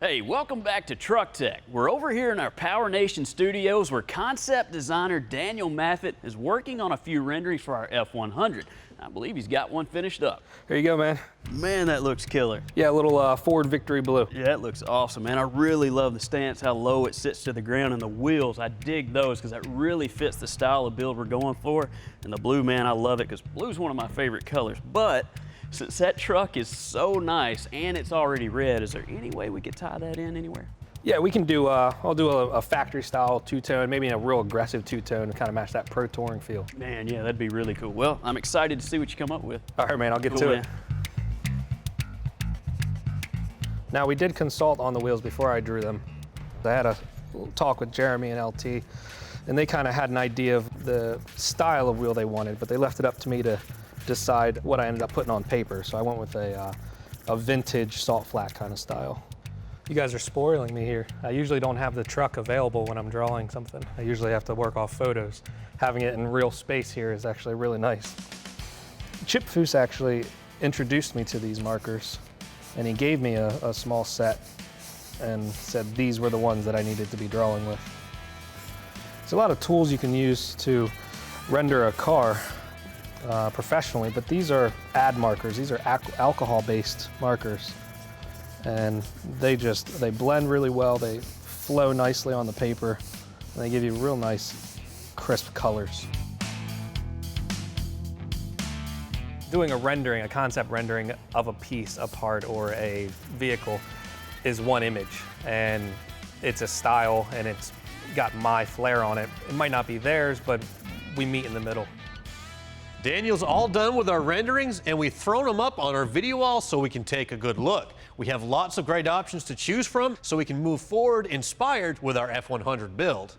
Hey, welcome back to Truck Tech. We're over here in our PowerNation studios where concept designer Daniel Maffett is working on a few renderings for our F-100. I believe he's got one finished up. Here you go, man. Man, that looks killer. Yeah, a little Ford Victory Blue. Yeah, that looks awesome, man. I really love the stance, how low it sits to the ground, and the wheels. I dig those because that really fits the style of build we're going for. And the blue, man, I love it because blue's one of my favorite colors. But since that truck is so nice and it's already red, is there any way we could tie that in anywhere? Yeah, we can do, I'll do a factory style two-tone, maybe a real aggressive two-tone to kind of match that pro touring feel. Man, yeah, that'd be really cool. Well, I'm excited to see what you come up with. All right, man, I'll get Cool, to man. it. Now, we did consult on the wheels before I drew them. I had a talk with Jeremy and LT, and they kind of had an idea of the style of wheel they wanted, but they left it up to me to decide what I ended up putting on paper. So I went with a vintage salt flat kind of style. You guys are spoiling me here. I usually don't have the truck available when I'm drawing something. I usually have to work off photos. Having it in real space here is actually really nice. Chip Foose actually introduced me to these markers, and he gave me a small set and said these were the ones that I needed to be drawing with. There's a lot of tools you can use to render a car professionally, but these are ad markers. These are alcohol-based markers. And they blend really well, they flow nicely on the paper, and they give you real nice, crisp colors. Doing a rendering, a concept rendering of a piece, a part, or a vehicle is one image, and it's a style, and it's got my flair on it. It might not be theirs, but we meet in the middle. Daniel's all done with our renderings, and we've thrown them up on our video wall so we can take a good look. We have lots of great options to choose from, so we can move forward inspired with our F-100 build.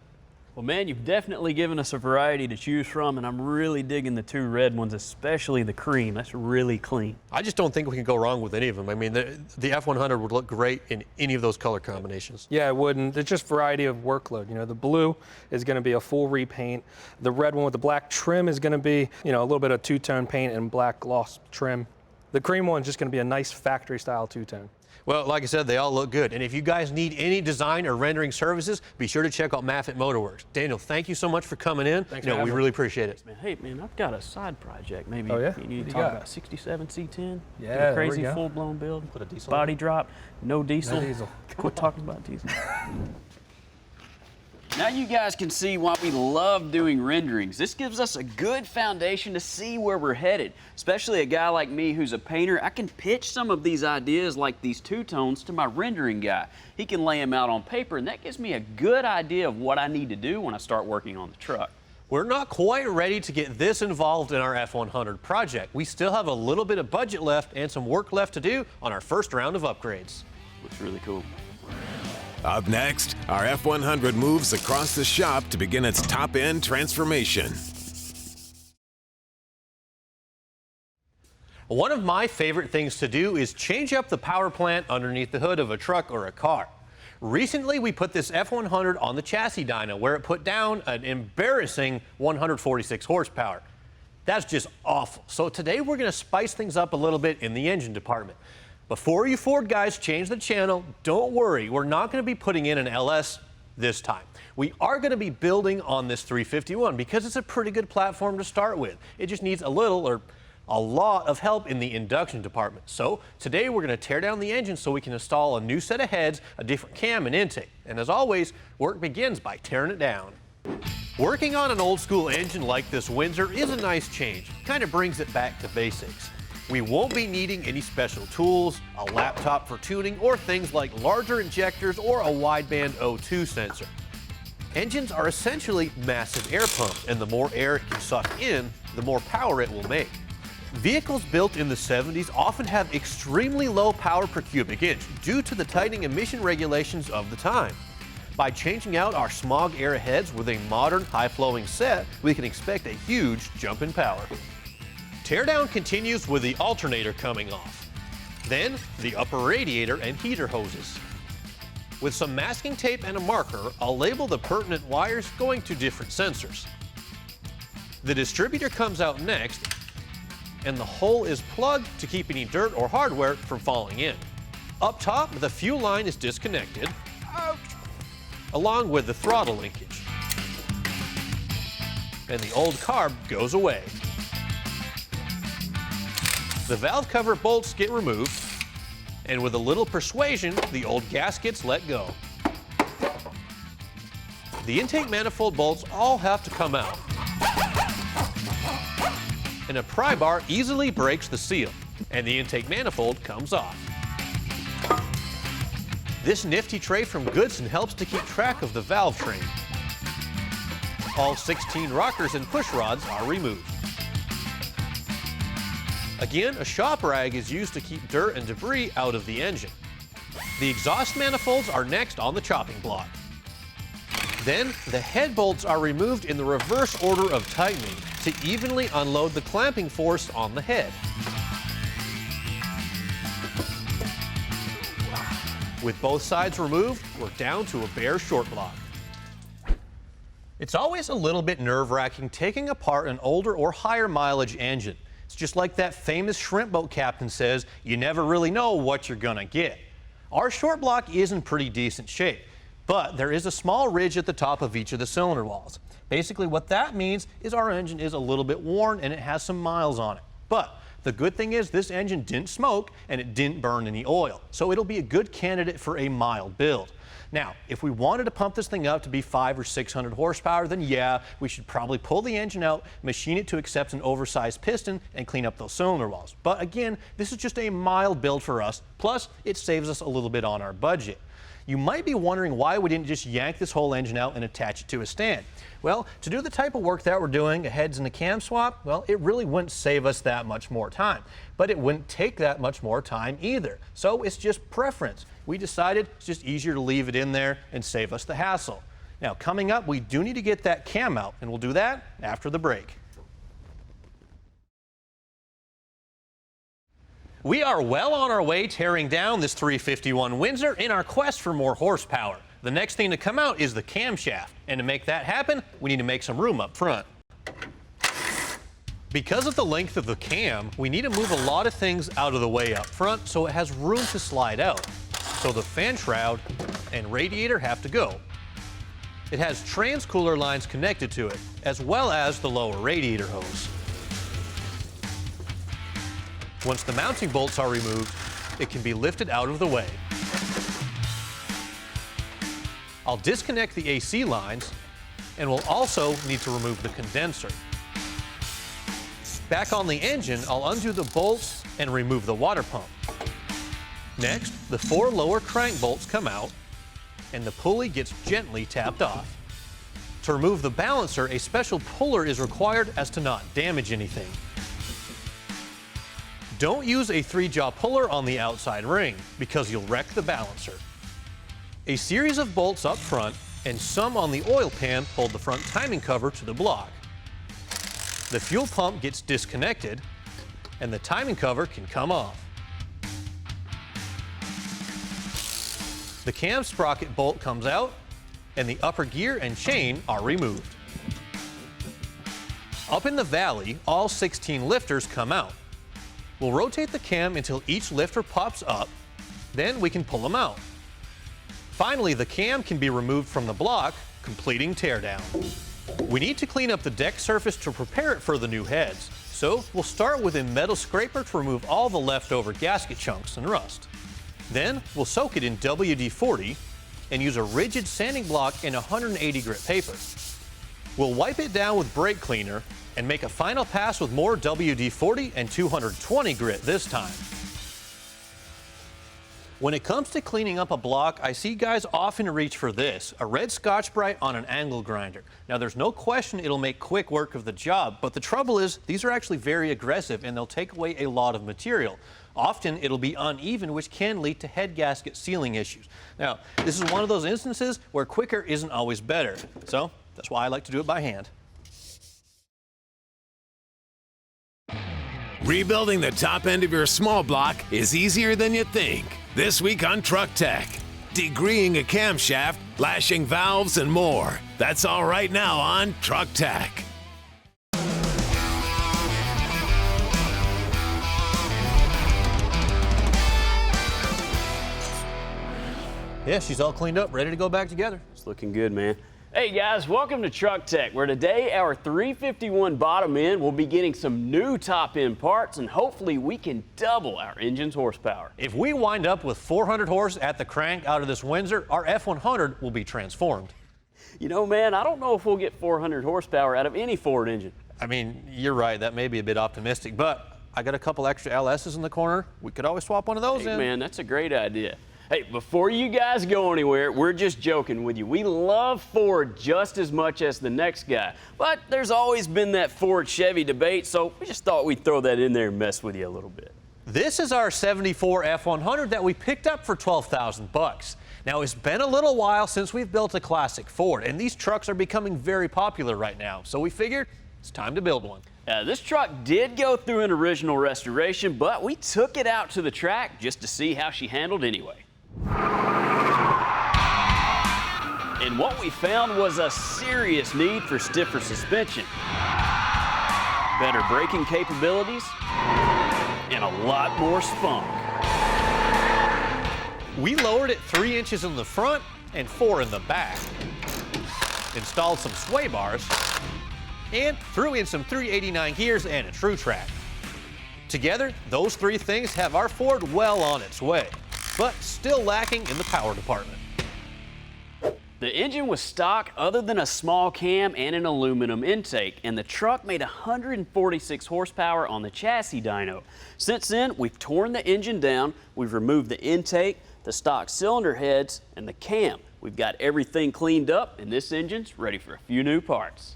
Well, man, you've definitely given us a variety to choose from, and I'm really digging the two red ones, especially the cream. That's really clean. I just don't think we can go wrong with any of them. I mean, the F-100 would look great in any of those color combinations. Yeah, it would, and there's just variety of workload. You know, the blue is going to be a full repaint. The red one with the black trim is going to be, you know, a little bit of two-tone paint and black gloss trim. The cream one's just going to be a nice factory-style two-tone. Well, like I said, they all look good. And if you guys need any design or rendering services, be sure to check out Maffitt Motorworks. Daniel, thank you so much for coming in. Thanks we for having me. really appreciate it. Man, hey, man, I've got a side project. Maybe Oh, yeah? you need What to do you talk got? about 67 C10. Yeah, Get a there crazy we go. full-blown build. Put a diesel Body in. drop, no diesel. No diesel. Quit talking about diesel. Now you guys can see why we love doing renderings. This gives us a good foundation to see where we're headed. Especially a guy like me who's a painter, I can pitch some of these ideas like these two-tones to my rendering guy. He can lay them out on paper, and that gives me a good idea of what I need to do when I start working on the truck. We're not quite ready to get this involved in our F-100 project. We still have a little bit of budget left and some work left to do on our first round of upgrades. Looks really cool. Up next, our F-100 moves across the shop to begin its top-end transformation. One of my favorite things to do is change up the power plant underneath the hood of a truck or a car. Recently, we put this F-100 on the chassis dyno, where it put down an embarrassing 146 horsepower. That's just awful. So today we're going to spice things up a little bit in the engine department. Before you Ford guys change the channel, don't worry, we're not going to be putting in an LS this time. We are going to be building on this 351 because it's a pretty good platform to start with. It just needs a little or a lot of help in the induction department. So today we're going to tear down the engine so we can install a new set of heads, a different cam and intake. And as always, work begins by tearing it down. Working on an old school engine like this Windsor is a nice change. Kind of brings it back to basics. We won't be needing any special tools, a laptop for tuning, or things like larger injectors or a wideband O2 sensor. Engines are essentially massive air pumps, and the more air it can suck in, the more power it will make. Vehicles built in the 70s often have extremely low power per cubic inch due to the tightening emission regulations of the time. By changing out our smog air heads with a modern high-flowing set, we can expect a huge jump in power. Teardown continues with the alternator coming off. Then, the upper radiator and heater hoses. With some masking tape and a marker, I'll label the pertinent wires going to different sensors. The distributor comes out next, and the hole is plugged to keep any dirt or hardware from falling in. Up top, the fuel line is disconnected, along with the throttle linkage. And the old carb goes away. The valve cover bolts get removed, and with a little persuasion, the old gaskets let go. The intake manifold bolts all have to come out, and a pry bar easily breaks the seal, and the intake manifold comes off. This nifty tray from Goodson helps to keep track of the valve train. All 16 rockers and push rods are removed. Again, a shop rag is used to keep dirt and debris out of the engine. The exhaust manifolds are next on the chopping block. Then, the head bolts are removed in the reverse order of tightening to evenly unload the clamping force on the head. With both sides removed, we're down to a bare short block. It's always a little bit nerve-wracking taking apart an older or higher mileage engine. It's just like that famous shrimp boat captain says, you never really know what you're gonna get. Our short block is in pretty decent shape, but there is a small ridge at the top of each of the cylinder walls. Basically what that means is our engine is a little bit worn and it has some miles on it. But the good thing is this engine didn't smoke and it didn't burn any oil, so it'll be a good candidate for a mild build. Now, if we wanted to pump this thing up to be 500 or 600 horsepower, then yeah, we should probably pull the engine out, machine it to accept an oversized piston, and clean up those cylinder walls. But again, this is just a mild build for us, plus it saves us a little bit on our budget. You might be wondering why we didn't just yank this whole engine out and attach it to a stand. Well, to do the type of work that we're doing, a heads and a cam swap, well, it really wouldn't save us that much more time. But it wouldn't take that much more time either. So it's just preference. We decided it's just easier to leave it in there and save us the hassle. Now, coming up, we do need to get that cam out, and we'll do that after the break. We are well on our way tearing down this 351 Windsor in our quest for more horsepower. The next thing to come out is the camshaft, and to make that happen, we need to make some room up front. Because of the length of the cam, we need to move a lot of things out of the way up front so it has room to slide out. So the fan shroud and radiator have to go. It has trans-cooler lines connected to it, as well as the lower radiator hose. Once the mounting bolts are removed, it can be lifted out of the way. I'll disconnect the AC lines, and we'll also need to remove the condenser. Back on the engine, I'll undo the bolts and remove the water pump. Next, the 4 lower crank bolts come out, and the pulley gets gently tapped off. To remove the balancer, a special puller is required as to not damage anything. Don't use a 3-jaw puller on the outside ring because you'll wreck the balancer. A series of bolts up front and some on the oil pan hold the front timing cover to the block. The fuel pump gets disconnected and the timing cover can come off. The cam sprocket bolt comes out and the upper gear and chain are removed. Up in the valley, all 16 lifters come out. We'll rotate the cam until each lifter pops up, then we can pull them out. Finally, the cam can be removed from the block, completing teardown. We need to clean up the deck surface to prepare it for the new heads, so we'll start with a metal scraper to remove all the leftover gasket chunks and rust. Then we'll soak it in WD-40 and use a rigid sanding block and 180 grit paper. We'll wipe it down with brake cleaner and make a final pass with more WD-40 and 220 grit this time. When it comes to cleaning up a block, I see guys often reach for this, a red Scotch-Brite on an angle grinder. Now there's no question it'll make quick work of the job, but the trouble is these are actually very aggressive and they'll take away a lot of material. Often it'll be uneven, which can lead to head gasket sealing issues. Now, this is one of those instances where quicker isn't always better, so that's why I like to do it by hand. Rebuilding the top end of your small block is easier than you think. This week on Truck Tech, degreeing a camshaft, lashing valves, and more. That's all right now on Truck Tech. Yeah, she's all cleaned up, ready to go back together. It's looking good, man. Hey guys, welcome to Truck Tech, where today our 351 bottom end will be getting some new top end parts, and hopefully we can double our engine's horsepower. If we wind up with 400 horse at the crank out of this Windsor, our F-100 will be transformed. You know, man, I don't know if we'll get 400 horsepower out of any Ford engine. I mean, you're right, that may be a bit optimistic, but I got a couple extra LS's in the corner. We could always swap one of those in. Man, that's a great idea. Hey, before you guys go anywhere, we're just joking with you. We love Ford just as much as the next guy, but there's always been that Ford-Chevy debate, so we just thought we'd throw that in there and mess with you a little bit. This is our 74 F-100 that we picked up for $12,000. Now, it's been a little while since we've built a classic Ford, and these trucks are becoming very popular right now, so we figured it's time to build one. This truck did go through an original restoration, but we took it out to the track just to see how she handled anyway. And what we found was a serious need for stiffer suspension, better braking capabilities, and a lot more spunk. We lowered it 3 inches in the front and 4 in the back, installed some sway bars, and threw in some 389 gears and a true track. Together, those 3 things have our Ford well on its way, but still lacking in the power department. The engine was stock other than a small cam and an aluminum intake, and the truck made 146 horsepower on the chassis dyno. Since then, we've torn the engine down, we've removed the intake, the stock cylinder heads, and the cam. We've got everything cleaned up, and this engine's ready for a few new parts.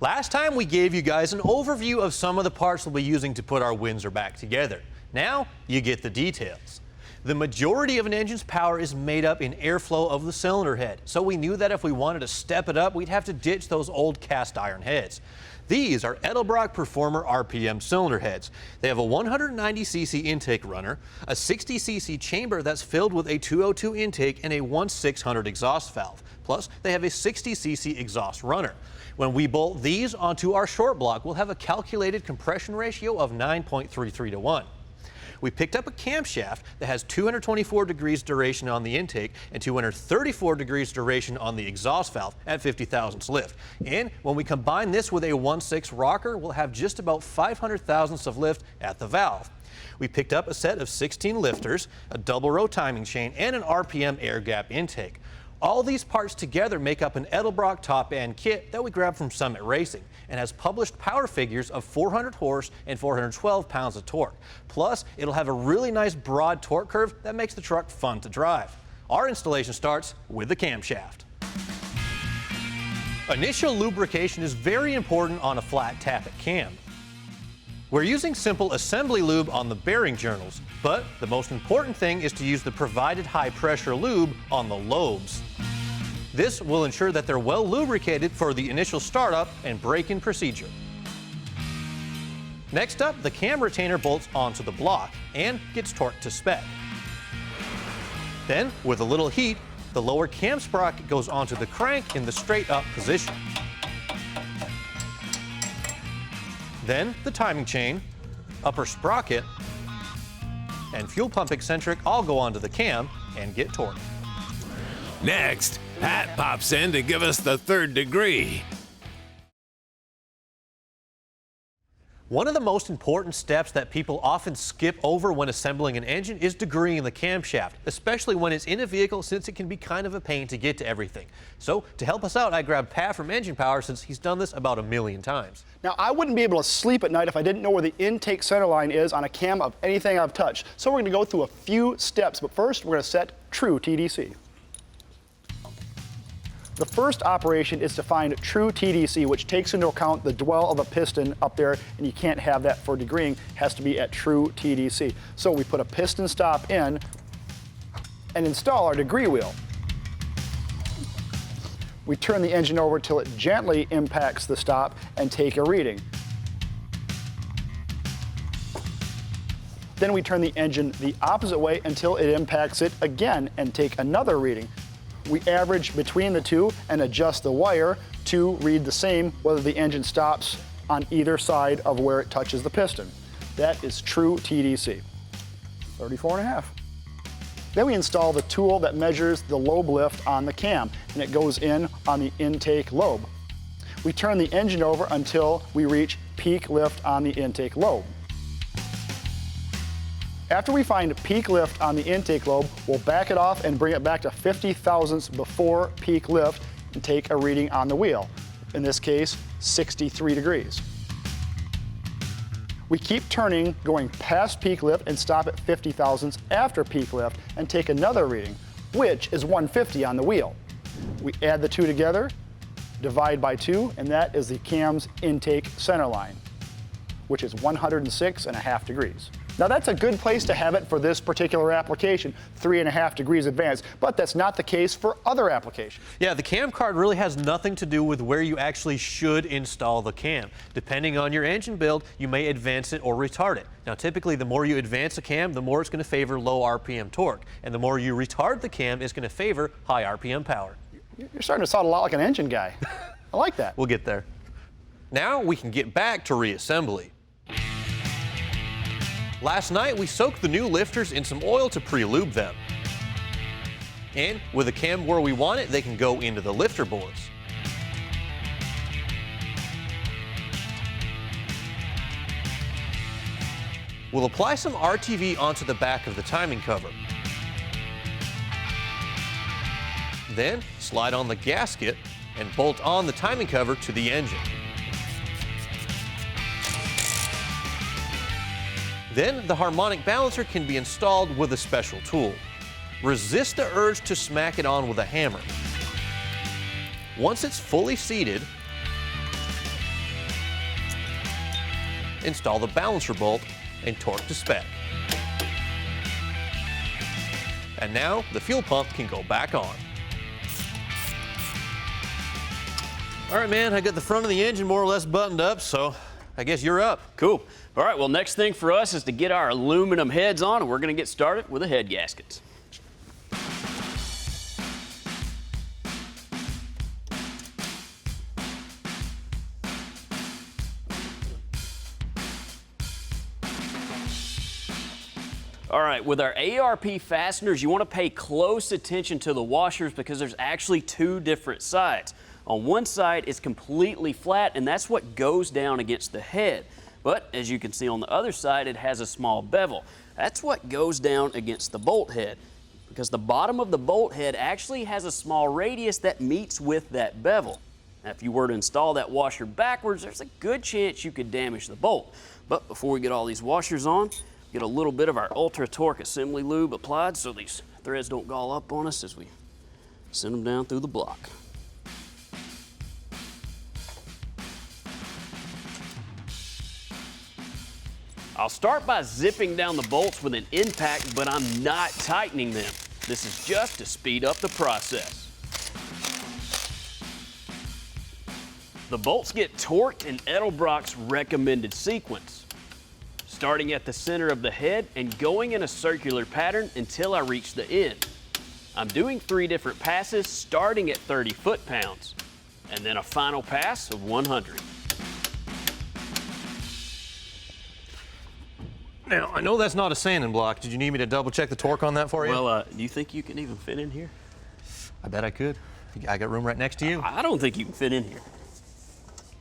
Last time we gave you guys an overview of some of the parts we'll be using to put our Windsor back together. Now you get the details. The majority of an engine's power is made up in airflow of the cylinder head, so we knew that if we wanted to step it up, we'd have to ditch those old cast iron heads. These are Edelbrock Performer RPM cylinder heads. They have a 190cc intake runner, a 60cc chamber that's filled with a 202 intake, and a 1/600 exhaust valve. Plus, they have a 60cc exhaust runner. When we bolt these onto our short block, we'll have a calculated compression ratio of 9.33 to 1. We picked up a camshaft that has 224 degrees duration on the intake and 234 degrees duration on the exhaust valve at 50 thousandths lift. And when we combine this with a 1/6 rocker, we'll have just about 500 thousandths of lift at the valve. We picked up a set of 16 lifters, a double row timing chain, and an RPM air gap intake. All these parts together make up an Edelbrock top end kit that we grabbed from Summit Racing and has published power figures of 400 horse and 412 pounds of torque. Plus, it'll have a really nice broad torque curve that makes the truck fun to drive. Our installation starts with the camshaft. Initial lubrication is very important on a flat tappet cam. We're using simple assembly lube on the bearing journals, but the most important thing is to use the provided high pressure lube on the lobes. This will ensure that they're well lubricated for the initial startup and break-in procedure. Next up, the cam retainer bolts onto the block and gets torqued to spec. Then, with a little heat, the lower cam sprocket goes onto the crank in the straight up position. Then the timing chain, upper sprocket, and fuel pump eccentric all go onto the cam and get torqued. Next, Pat pops in to give us the 3rd degree. One of the most important steps that people often skip over when assembling an engine is degreeing the camshaft, especially when it's in a vehicle, since it can be kind of a pain to get to everything. So to help us out, I grabbed Pat from Engine Power, since he's done this about 1,000,000 times. Now, I wouldn't be able to sleep at night if I didn't know where the intake center line is on a cam of anything I've touched. So we're going to go through a few steps, but first we're going to set true TDC. The first operation is to find true TDC, which takes into account the dwell of a piston up there, and you can't have that for degreeing. It has to be at true TDC. So we put a piston stop in and install our degree wheel. We turn the engine over till it gently impacts the stop and take a reading. Then we turn the engine the opposite way until it impacts it again and take another reading. We average between the two and adjust the wire to read the same whether the engine stops on either side of where it touches the piston. That is true TDC. 34.5. Then we install the tool that measures the lobe lift on the cam, and it goes in on the intake lobe. We turn the engine over until we reach peak lift on the intake lobe. After we find peak lift on the intake lobe, we'll back it off and bring it back to 50 thousandths before peak lift and take a reading on the wheel. In this case, 63 degrees. We keep turning, going past peak lift and stop at 50 thousandths after peak lift and take another reading, which is 150 on the wheel. We add the two together, divide by 2, and that is the cam's intake center line, which is 106.5 degrees. Now that's a good place to have it for this particular application, 3.5 degrees advanced, but that's not the case for other applications. Yeah, the cam card really has nothing to do with where you actually should install the cam. Depending on your engine build, you may advance it or retard it. Now typically the more you advance a cam, the more it's going to favor low RPM torque, and the more you retard the cam is going to favor high RPM power. You're starting to sound a lot like an engine guy. I like that. We'll get there. Now we can get back to reassembly. Last night, we soaked the new lifters in some oil to pre-lube them. And with the cam where we want it, they can go into the lifter bores. We'll apply some RTV onto the back of the timing cover. Then slide on the gasket and bolt on the timing cover to the engine. Then the harmonic balancer can be installed with a special tool. Resist the urge to smack it on with a hammer. Once it's fully seated, install the balancer bolt and torque to spec. And now the fuel pump can go back on. All right, man, I got the front of the engine more or less buttoned up, so I guess you're up. Cool. All right, well, next thing for us is to get our aluminum heads on, and we're going to get started with the head gaskets. All right, with our ARP fasteners, you want to pay close attention to the washers because there's actually two different sides. On one side, it's completely flat, and that's what goes down against the head. But as you can see on the other side, it has a small bevel. That's what goes down against the bolt head, because the bottom of the bolt head actually has a small radius that meets with that bevel. Now, if you were to install that washer backwards, there's a good chance you could damage the bolt. But before we get all these washers on, get a little bit of our Ultra Torque assembly lube applied so these threads don't gall up on us as we send them down through the block. I'll start by zipping down the bolts with an impact, but I'm not tightening them. This is just to speed up the process. The bolts get torqued in Edelbrock's recommended sequence, starting at the center of the head and going in a circular pattern until I reach the end. I'm doing 3 different passes starting at 30 foot-pounds, and then a final pass of 100. Now, I know that's not a sanding block. Did you need me to double check the torque on that for you? Well, do you think you can even fit in here? I bet I could. I got room right next to you. I don't think you can fit in here.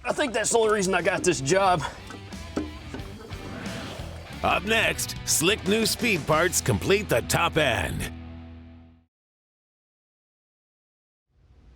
I think that's the only reason I got this job. Up next, slick new speed parts complete the top end.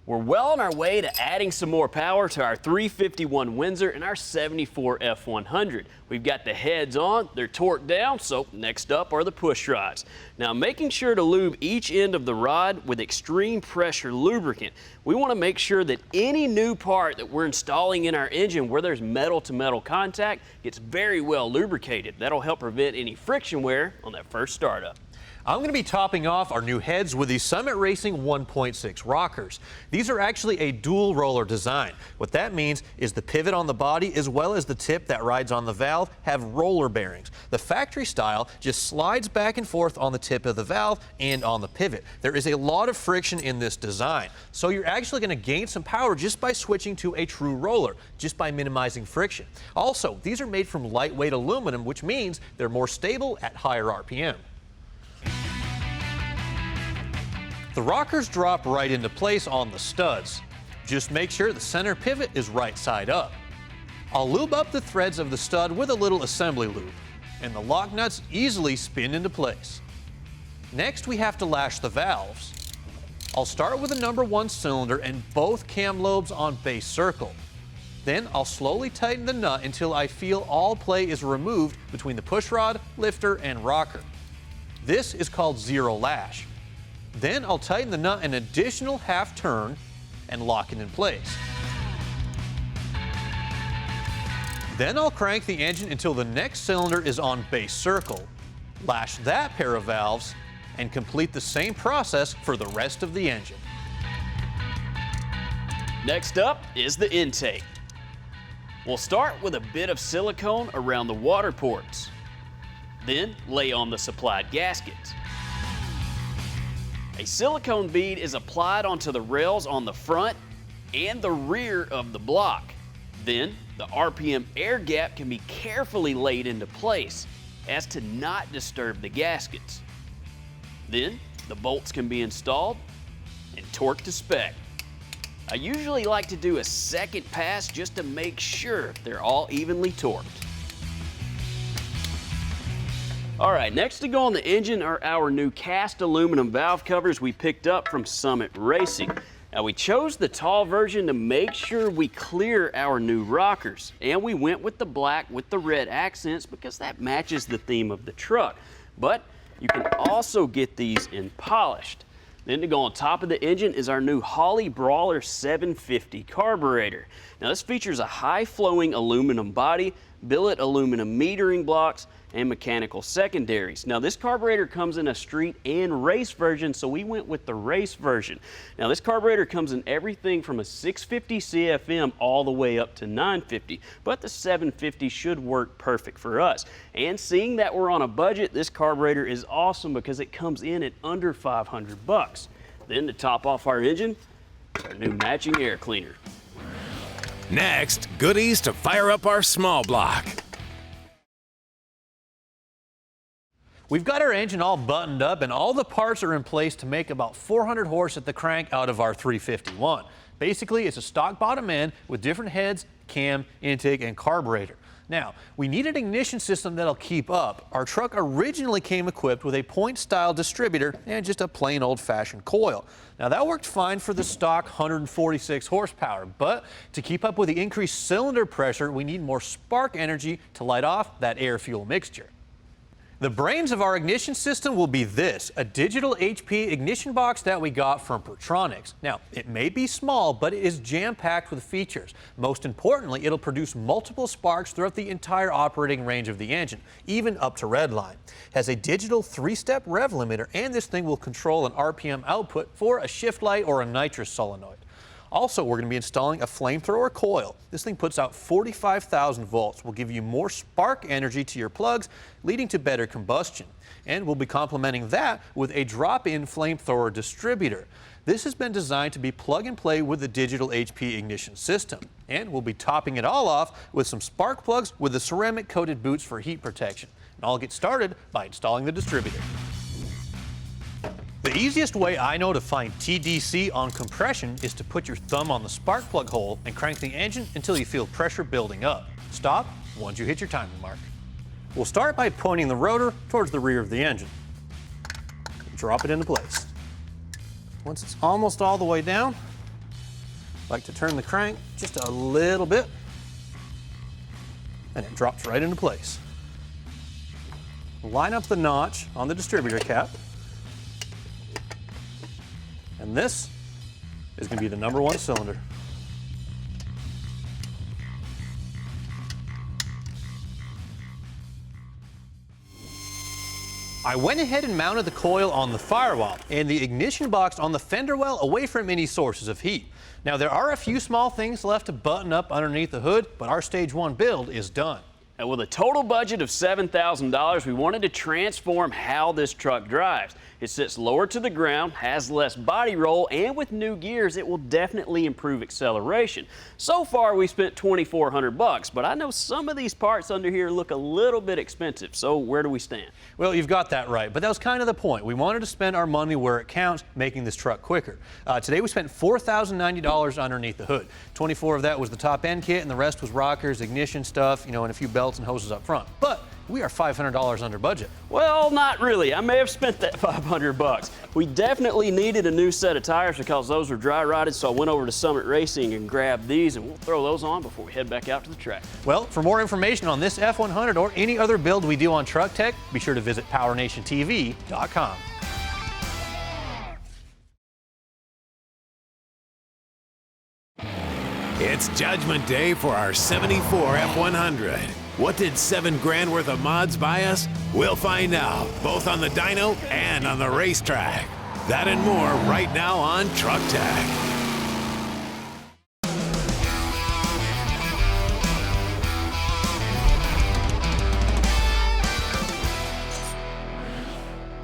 We're well on our way to adding some more power to our 351 Windsor and our 74 F-100. We've got the heads on, they're torqued down, so next up are the push rods. Now, making sure to lube each end of the rod with extreme pressure lubricant. We want to make sure that any new part that we're installing in our engine where there's metal-to-metal contact gets very well lubricated. That'll help prevent any friction wear on that first startup. I'm going to be topping off our new heads with the Summit Racing 1.6 rockers. These are actually a dual roller design. What that means is the pivot on the body as well as the tip that rides on the valve have roller bearings. The factory style just slides back and forth on the tip of the valve and on the pivot. There is a lot of friction in this design, so you're actually going to gain some power just by switching to a true roller, just by minimizing friction. Also, these are made from lightweight aluminum, which means they're more stable at higher RPM. The rockers drop right into place on the studs. Just make sure the center pivot is right side up. I'll lube up the threads of the stud with a little assembly lube, and the lock nuts easily spin into place. Next, we have to lash the valves. I'll start with the number 1 cylinder and both cam lobes on base circle. Then I'll slowly tighten the nut until I feel all play is removed between the pushrod, lifter, and rocker. This is called zero lash. Then I'll tighten the nut an additional half turn and lock it in place. Then I'll crank the engine until the next cylinder is on base circle. Lash that pair of valves and complete the same process for the rest of the engine. Next up is the intake. We'll start with a bit of silicone around the water ports. Then lay on the supplied gaskets. A silicone bead is applied onto the rails on the front and the rear of the block. Then the RPM air gap can be carefully laid into place as to not disturb the gaskets. Then the bolts can be installed and torqued to spec. I usually like to do a second pass just to make sure they're all evenly torqued. All right, next to go on the engine are our new cast aluminum valve covers we picked up from Summit Racing. Now we chose the tall version to make sure we clear our new rockers, and we went with the black with the red accents because that matches the theme of the truck. But you can also get these in polished. Then to go on top of the engine is our new Holley Brawler 750 carburetor. Now this features a high-flowing aluminum body, billet aluminum metering blocks, and mechanical secondaries. Now this carburetor comes in a street and race version, so we went with the race version. Now this carburetor comes in everything from a 650 CFM all the way up to 950, but the 750 should work perfect for us. And seeing that we're on a budget, this carburetor is awesome because it comes in at under 500 bucks. Then to top off our engine, our new matching air cleaner. Next, goodies to fire up our small block. We've got our engine all buttoned up and all the parts are in place to make about 400 horse at the crank out of our 351. Basically, it's a stock bottom end with different heads, cam, intake, and carburetor. Now, we need an ignition system that'll keep up. Our truck originally came equipped with a point-style distributor and just a plain old-fashioned coil. Now, that worked fine for the stock 146 horsepower, but to keep up with the increased cylinder pressure, we need more spark energy to light off that air-fuel mixture. The brains of our ignition system will be this, a digital HP ignition box that we got from Pertronics. Now, it may be small, but it is jam-packed with features. Most importantly, it'll produce multiple sparks throughout the entire operating range of the engine, even up to redline. It has a digital 3-step rev limiter, and this thing will control an RPM output for a shift light or a nitrous solenoid. Also, we're going to be installing a flamethrower coil. This thing puts out 45,000 volts, will give you more spark energy to your plugs, leading to better combustion. And we'll be complementing that with a drop-in flamethrower distributor. This has been designed to be plug and play with the digital HP ignition system. And we'll be topping it all off with some spark plugs with the ceramic coated boots for heat protection. And I'll get started by installing the distributor. The easiest way I know to find TDC on compression is to put your thumb on the spark plug hole and crank the engine until you feel pressure building up. Stop once you hit your timing mark. We'll start by pointing the rotor towards the rear of the engine. Drop it into place. Once it's almost all the way down, I like to turn the crank just a little bit, and it drops right into place. Line up the notch on the distributor cap. And this is going to be the #1 cylinder. I went ahead and mounted the coil on the firewall and the ignition box on the fender well away from any sources of heat. Now there are a few small things left to button up underneath the hood, but our stage 1 build is done. And with a total budget of $7,000, we wanted to transform how this truck drives. It sits lower to the ground, has less body roll, and with new gears, it will definitely improve acceleration. So far, we spent $2,400, but I know some of these parts under here look a little bit expensive. So where do we stand? Well, you've got that right, but that was kind of the point. We wanted to spend our money where it counts, making this truck quicker. Today, we spent $4,090 underneath the hood. 24 of that was the top end kit, and the rest was rockers, ignition stuff, and a few belts and hoses up front. But we are $500 under budget. Well, not really. I may have spent that 500 bucks. We definitely needed a new set of tires because those were dry rotted, so I went over to Summit Racing and grabbed these, and we'll throw those on before we head back out to the track. Well, for more information on this F-100 or any other build we do on Truck Tech, be sure to visit PowerNationTV.com. It's Judgment Day for our 74 F-100. What did $7 grand worth of mods buy us? We'll find out, both on the dyno and on the racetrack. That and more right now on Truck Tech.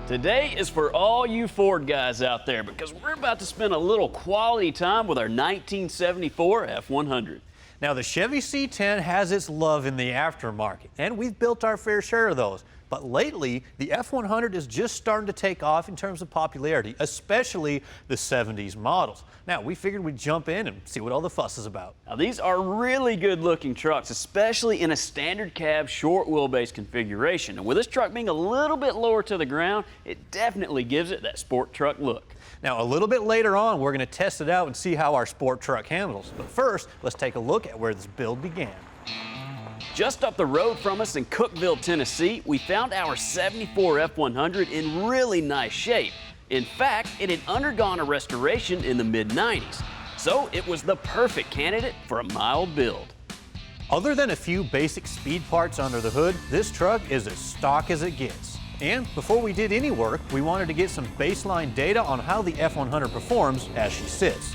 Today is for all you Ford guys out there because we're about to spend a little quality time with our 1974 F-100. Now, the Chevy C10 has its love in the aftermarket, and we've built our fair share of those. But lately, the F-100 is just starting to take off in terms of popularity, especially the 70s models. Now, we figured we'd jump in and see what all the fuss is about. Now, these are really good looking trucks, especially in a standard cab, short wheelbase configuration. And with this truck being a little bit lower to the ground, it definitely gives it that sport truck look. Now, a little bit later on, we're going to test it out and see how our sport truck handles. But first, let's take a look at where this build began. Just up the road from us in Cookeville, Tennessee, we found our 74 F-100 in really nice shape. In fact, it had undergone a restoration in the mid-90s, so it was the perfect candidate for a mild build. Other than a few basic speed parts under the hood, this truck is as stock as it gets. And before we did any work, we wanted to get some baseline data on how the F-100 performs as she sits.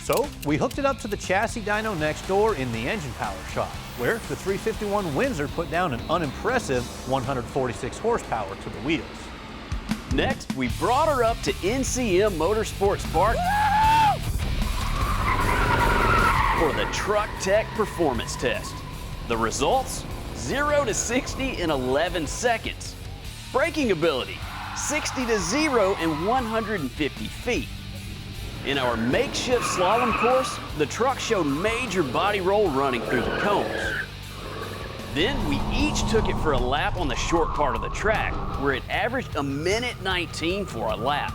So we hooked it up to the chassis dyno next door in the engine power shop, where the 351 Windsor put down an unimpressive 146 horsepower to the wheels. Next, we brought her up to NCM Motorsports Park for the Truck Tech performance test. The results? 0 to 60 in 11 seconds. Braking ability, 60 to 0 in 150 feet. In our makeshift slalom course, the truck showed major body roll running through the cones. Then we each took it for a lap on the short part of the track, where it averaged 1:19 for a lap.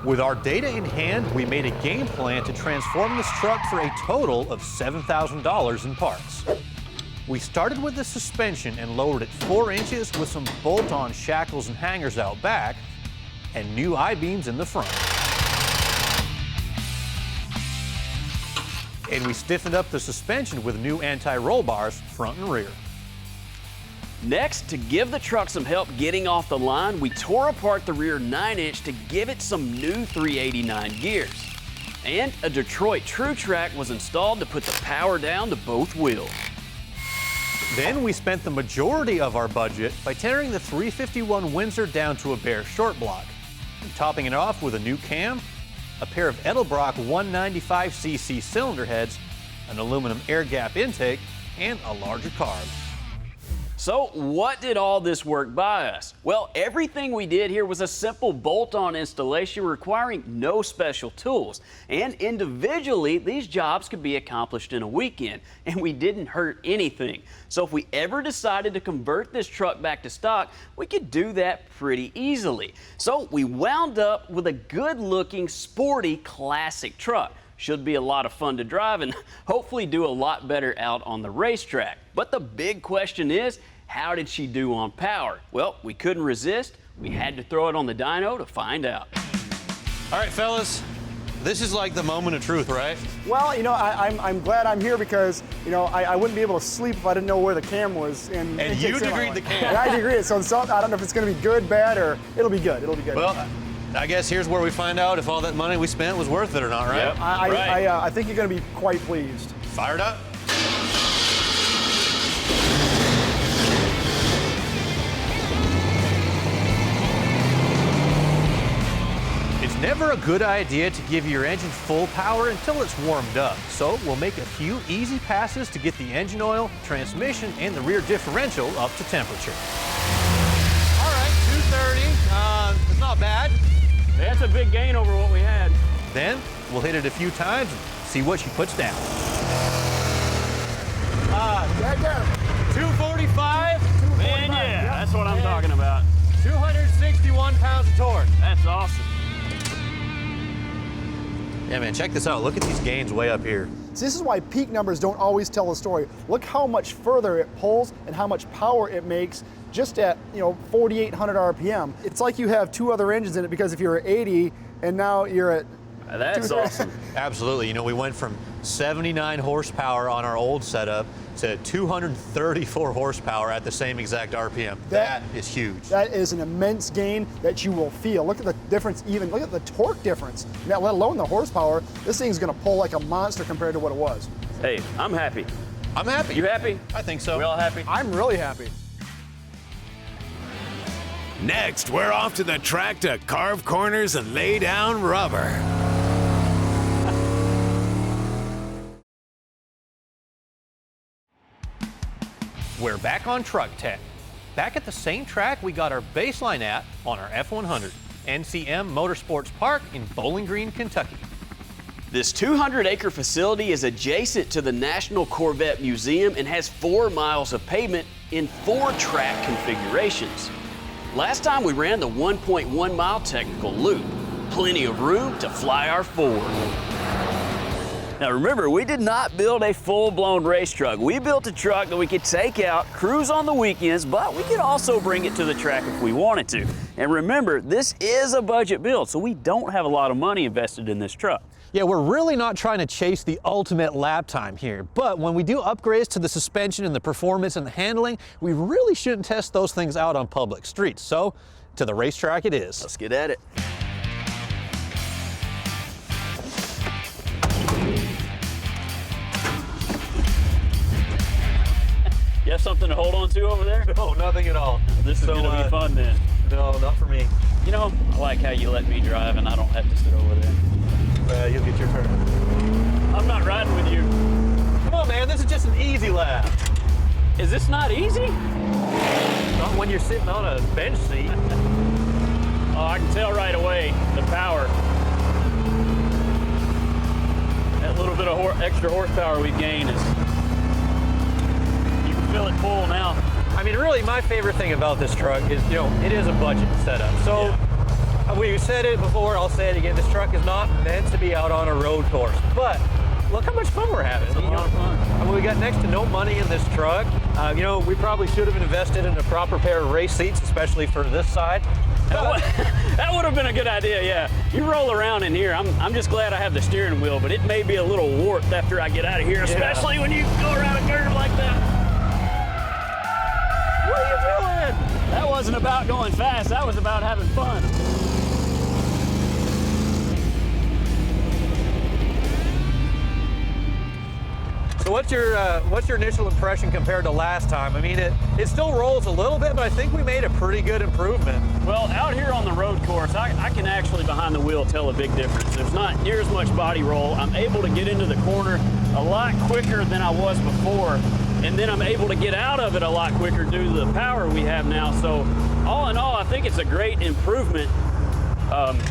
With our data in hand, we made a game plan to transform this truck for a total of $7,000 in parts. We started with the suspension and lowered it 4 inches with some bolt-on shackles and hangers out back and new I-beams in the front. And we stiffened up the suspension with new anti-roll bars front and rear. Next, to give the truck some help getting off the line, we tore apart the rear 9-inch to give it some new 389 gears. And a Detroit True Track was installed to put the power down to both wheels. Then we spent the majority of our budget by tearing the 351 Windsor down to a bare short block, and topping it off with a new cam, a pair of Edelbrock 195cc cylinder heads, an aluminum air gap intake, and a larger carb. So what did all this work buy us? Well, everything we did here was a simple bolt-on installation requiring no special tools. And individually, these jobs could be accomplished in a weekend, and we didn't hurt anything. So if we ever decided to convert this truck back to stock, we could do that pretty easily. So we wound up with a good-looking, sporty, classic truck. Should be a lot of fun to drive and hopefully do a lot better out on the racetrack. But the big question is, how did she do on power? Well, we couldn't resist. We had to throw it on the dyno to find out. All right, fellas, this is like the moment of truth, right? Well, you know, I'm glad I'm here because, you know, I wouldn't be able to sleep if I didn't know where the cam was. And you degreed the cam. And I degreed it, so I don't know if it's going to be good, bad, or it'll be good. It'll be good. Well, I guess here's where we find out if all that money we spent was worth it or not, right? Yep. I think you're going to be quite pleased. Fired up? It's never a good idea to give your engine full power until it's warmed up. So we'll make a few easy passes to get the engine oil, transmission, and the rear differential up to temperature. All right, 230. It's not bad. That's a big gain over what we had. Then we'll hit it a few times and see what she puts down. Right there. 245. Man, That's what I'm talking about. 261 pounds of torque. That's awesome. Yeah, man, check this out. Look at these gains way up here. So this is why peak numbers don't always tell the story. Look how much further it pulls and how much power it makes just at 4,800 RPM. It's like you have two other engines in it, because if you're at 80 and now you're at That's awesome. Absolutely. You know, we went from 79 horsepower on our old setup to 234 horsepower at the same exact RPM. That is huge. That is an immense gain that you will feel. Look at the difference, even look at the torque difference. Now, let alone the horsepower. This thing's going to pull like a monster compared to what it was. Hey, I'm happy. I'm happy. You happy? I think so. We all happy? I'm really happy. Next, we're off to the track to carve corners and lay down rubber. We're back on Truck Tech. Back at the same track we got our baseline at on our F-100, NCM Motorsports Park in Bowling Green, Kentucky. This 200-acre facility is adjacent to the National Corvette Museum and has 4 miles of pavement in 4 track configurations. Last time we ran the 1.1 mile technical loop. Plenty of room to fly our Ford. Now remember, we did not build a full-blown race truck. We built a truck that we could take out, cruise on the weekends, but we could also bring it to the track if we wanted to. And remember, this is a budget build, so we don't have a lot of money invested in this truck. Yeah, we're really not trying to chase the ultimate lap time here, but when we do upgrades to the suspension and the performance and the handling, we really shouldn't test those things out on public streets. So, to the racetrack it is. Let's get at it. You have something to hold on to over there? No, nothing at all. This is gonna be fun then. No, not for me. You know, I like how you let me drive and I don't have to sit over there. You'll get your turn. I'm not riding with you. Come on, man, this is just an easy lap. Is this not easy? Not when you're sitting on a bench seat. Oh, I can tell right away, the power. That little bit of extra horsepower we've gained is, you can feel it pull now. I mean, really, my favorite thing about this truck is, it is a budget setup. So, we've said it before, I'll say it again, this truck is not meant to be out on a road course. But look how much fun we're having. It's a lot of fun. I mean, we got next to no money in this truck. We probably should have invested in a proper pair of race seats, especially for this side. That would have been a good idea, yeah. You roll around in here, I'm just glad I have the steering wheel, but it may be a little warped after I get out of here, especially when you go around a curve like that. What are you doing? That wasn't about going fast, that was about having fun. So what's your initial impression compared to last time? I mean, it still rolls a little bit, but I think we made a pretty good improvement. Well, out here on the road course, I can actually behind the wheel tell a big difference. There's not near as much body roll. I'm able to get into the corner a lot quicker than I was before, and then I'm able to get out of it a lot quicker due to the power we have now. So all in all, I think it's a great improvement.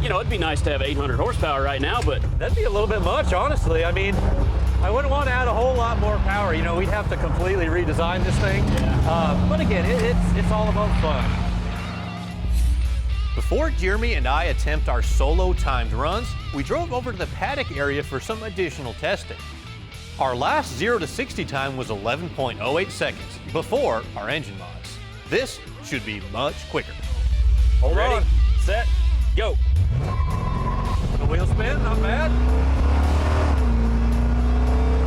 It'd be nice to have 800 horsepower right now, but that'd be a little bit much, honestly. I mean, I wouldn't want to add a whole lot more power. We'd have to completely redesign this thing. Yeah. But again, it's all about fun. Before Jeremy and I attempt our solo timed runs, we drove over to the paddock area for some additional testing. Our last 0 to 60 time was 11.08 seconds before our engine mods. This should be much quicker. Hold on. Set, go. The wheel spin, not bad.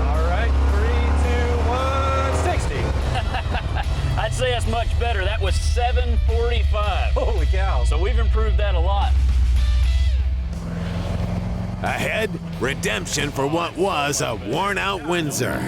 All right, 3, 2, 1, 60. I'd say that's much better. That was 745. Holy cow. So we've improved that a lot. Ahead, redemption for what was a worn-out Windsor.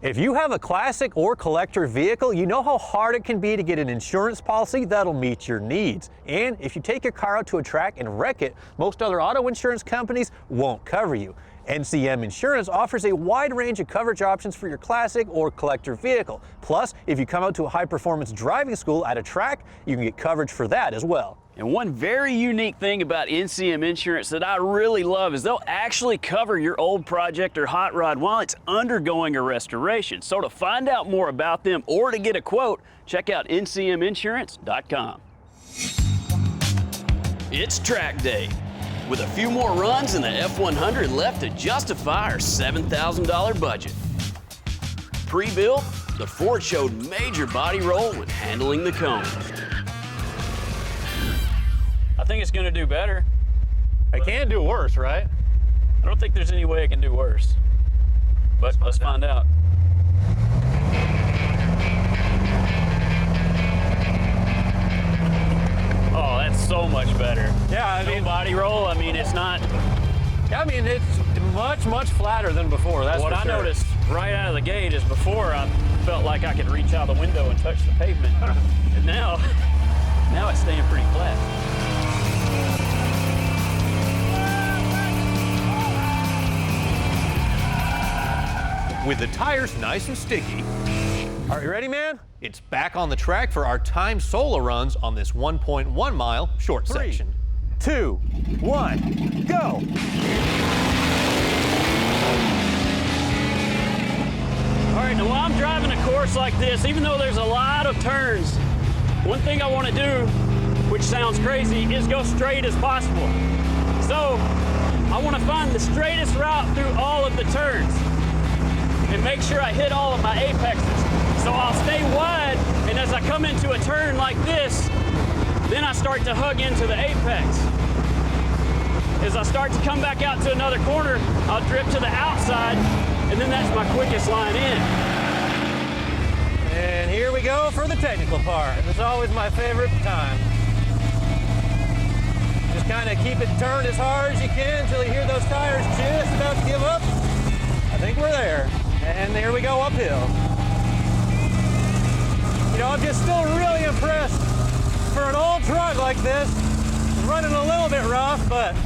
If you have a classic or collector vehicle, you know how hard it can be to get an insurance policy that'll meet your needs. And if you take your car out to a track and wreck it, most other auto insurance companies won't cover you. NCM Insurance offers a wide range of coverage options for your classic or collector vehicle. Plus, if you come out to a high-performance driving school at a track, you can get coverage for that as well. And one very unique thing about NCM Insurance that I really love is they'll actually cover your old project or hot rod while it's undergoing a restoration. So to find out more about them or to get a quote, check out ncminsurance.com. It's track day, with a few more runs in the F-100 left to justify our $7,000 budget. Pre-built, the Ford showed major body roll when handling the cones. I think it's gonna do better. I can do worse, right? I don't think there's any way it can do worse. But let's find out. Oh, that's so much better. Yeah, I mean, No body roll, I mean, it's not. I mean, it's much flatter than before, that's What for I sure. noticed right out of the gate is before I felt like I could reach out the window and touch the pavement. And now it's staying pretty flat. With the tires nice and sticky. Are you ready, man? It's back on the track for our timed solo runs on this 1.1 mile short section. 2, 1, go! All right, now while I'm driving a course like this, even though there's a lot of turns, one thing I want to do, which sounds crazy, is go straight as possible. So I want to find the straightest route through all of the turns and make sure I hit all of my apexes. So I'll stay wide, and as I come into a turn like this, then I start to hug into the apex. As I start to come back out to another corner, I'll drift to the outside, and then that's my quickest line in. And here we go for the technical part. It's always my favorite time. Just kind of keep it turned as hard as you can until you hear those tires just about to give up. I think we're there. And there we go uphill. You know, I'm just still really impressed for an old truck like this. It's running a little bit rough, but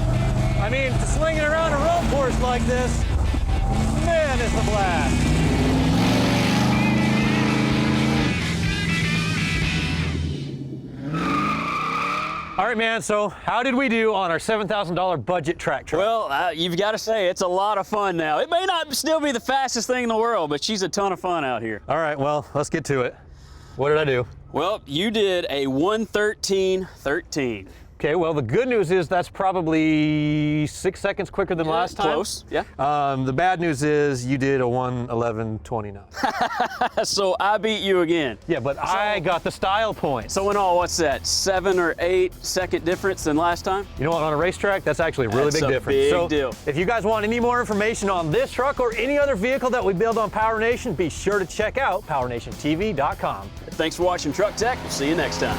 I mean, to sling it around a road course like this, man, it's a blast. All right, man, so how did we do on our $7,000 budget track truck? Well, you've got to say, it's a lot of fun now. It may not still be the fastest thing in the world, but she's a ton of fun out here. All right, well, let's get to it. What did I do? Well, you did a 1:13.13. Okay, well, the good news is that's probably 6 seconds quicker than last time. Close, yeah. The bad news is you did a 1:11.29. So I beat you again. Yeah, but I got the style points. So in all, what's that, 7 or 8 second difference than last time? You know what, on a racetrack, that's actually a really That's big a difference. big So deal. if you guys want any more information on this truck or any other vehicle that we build on PowerNation, be sure to check out PowerNationTV.com. Thanks for watching Truck Tech. We'll see you next time.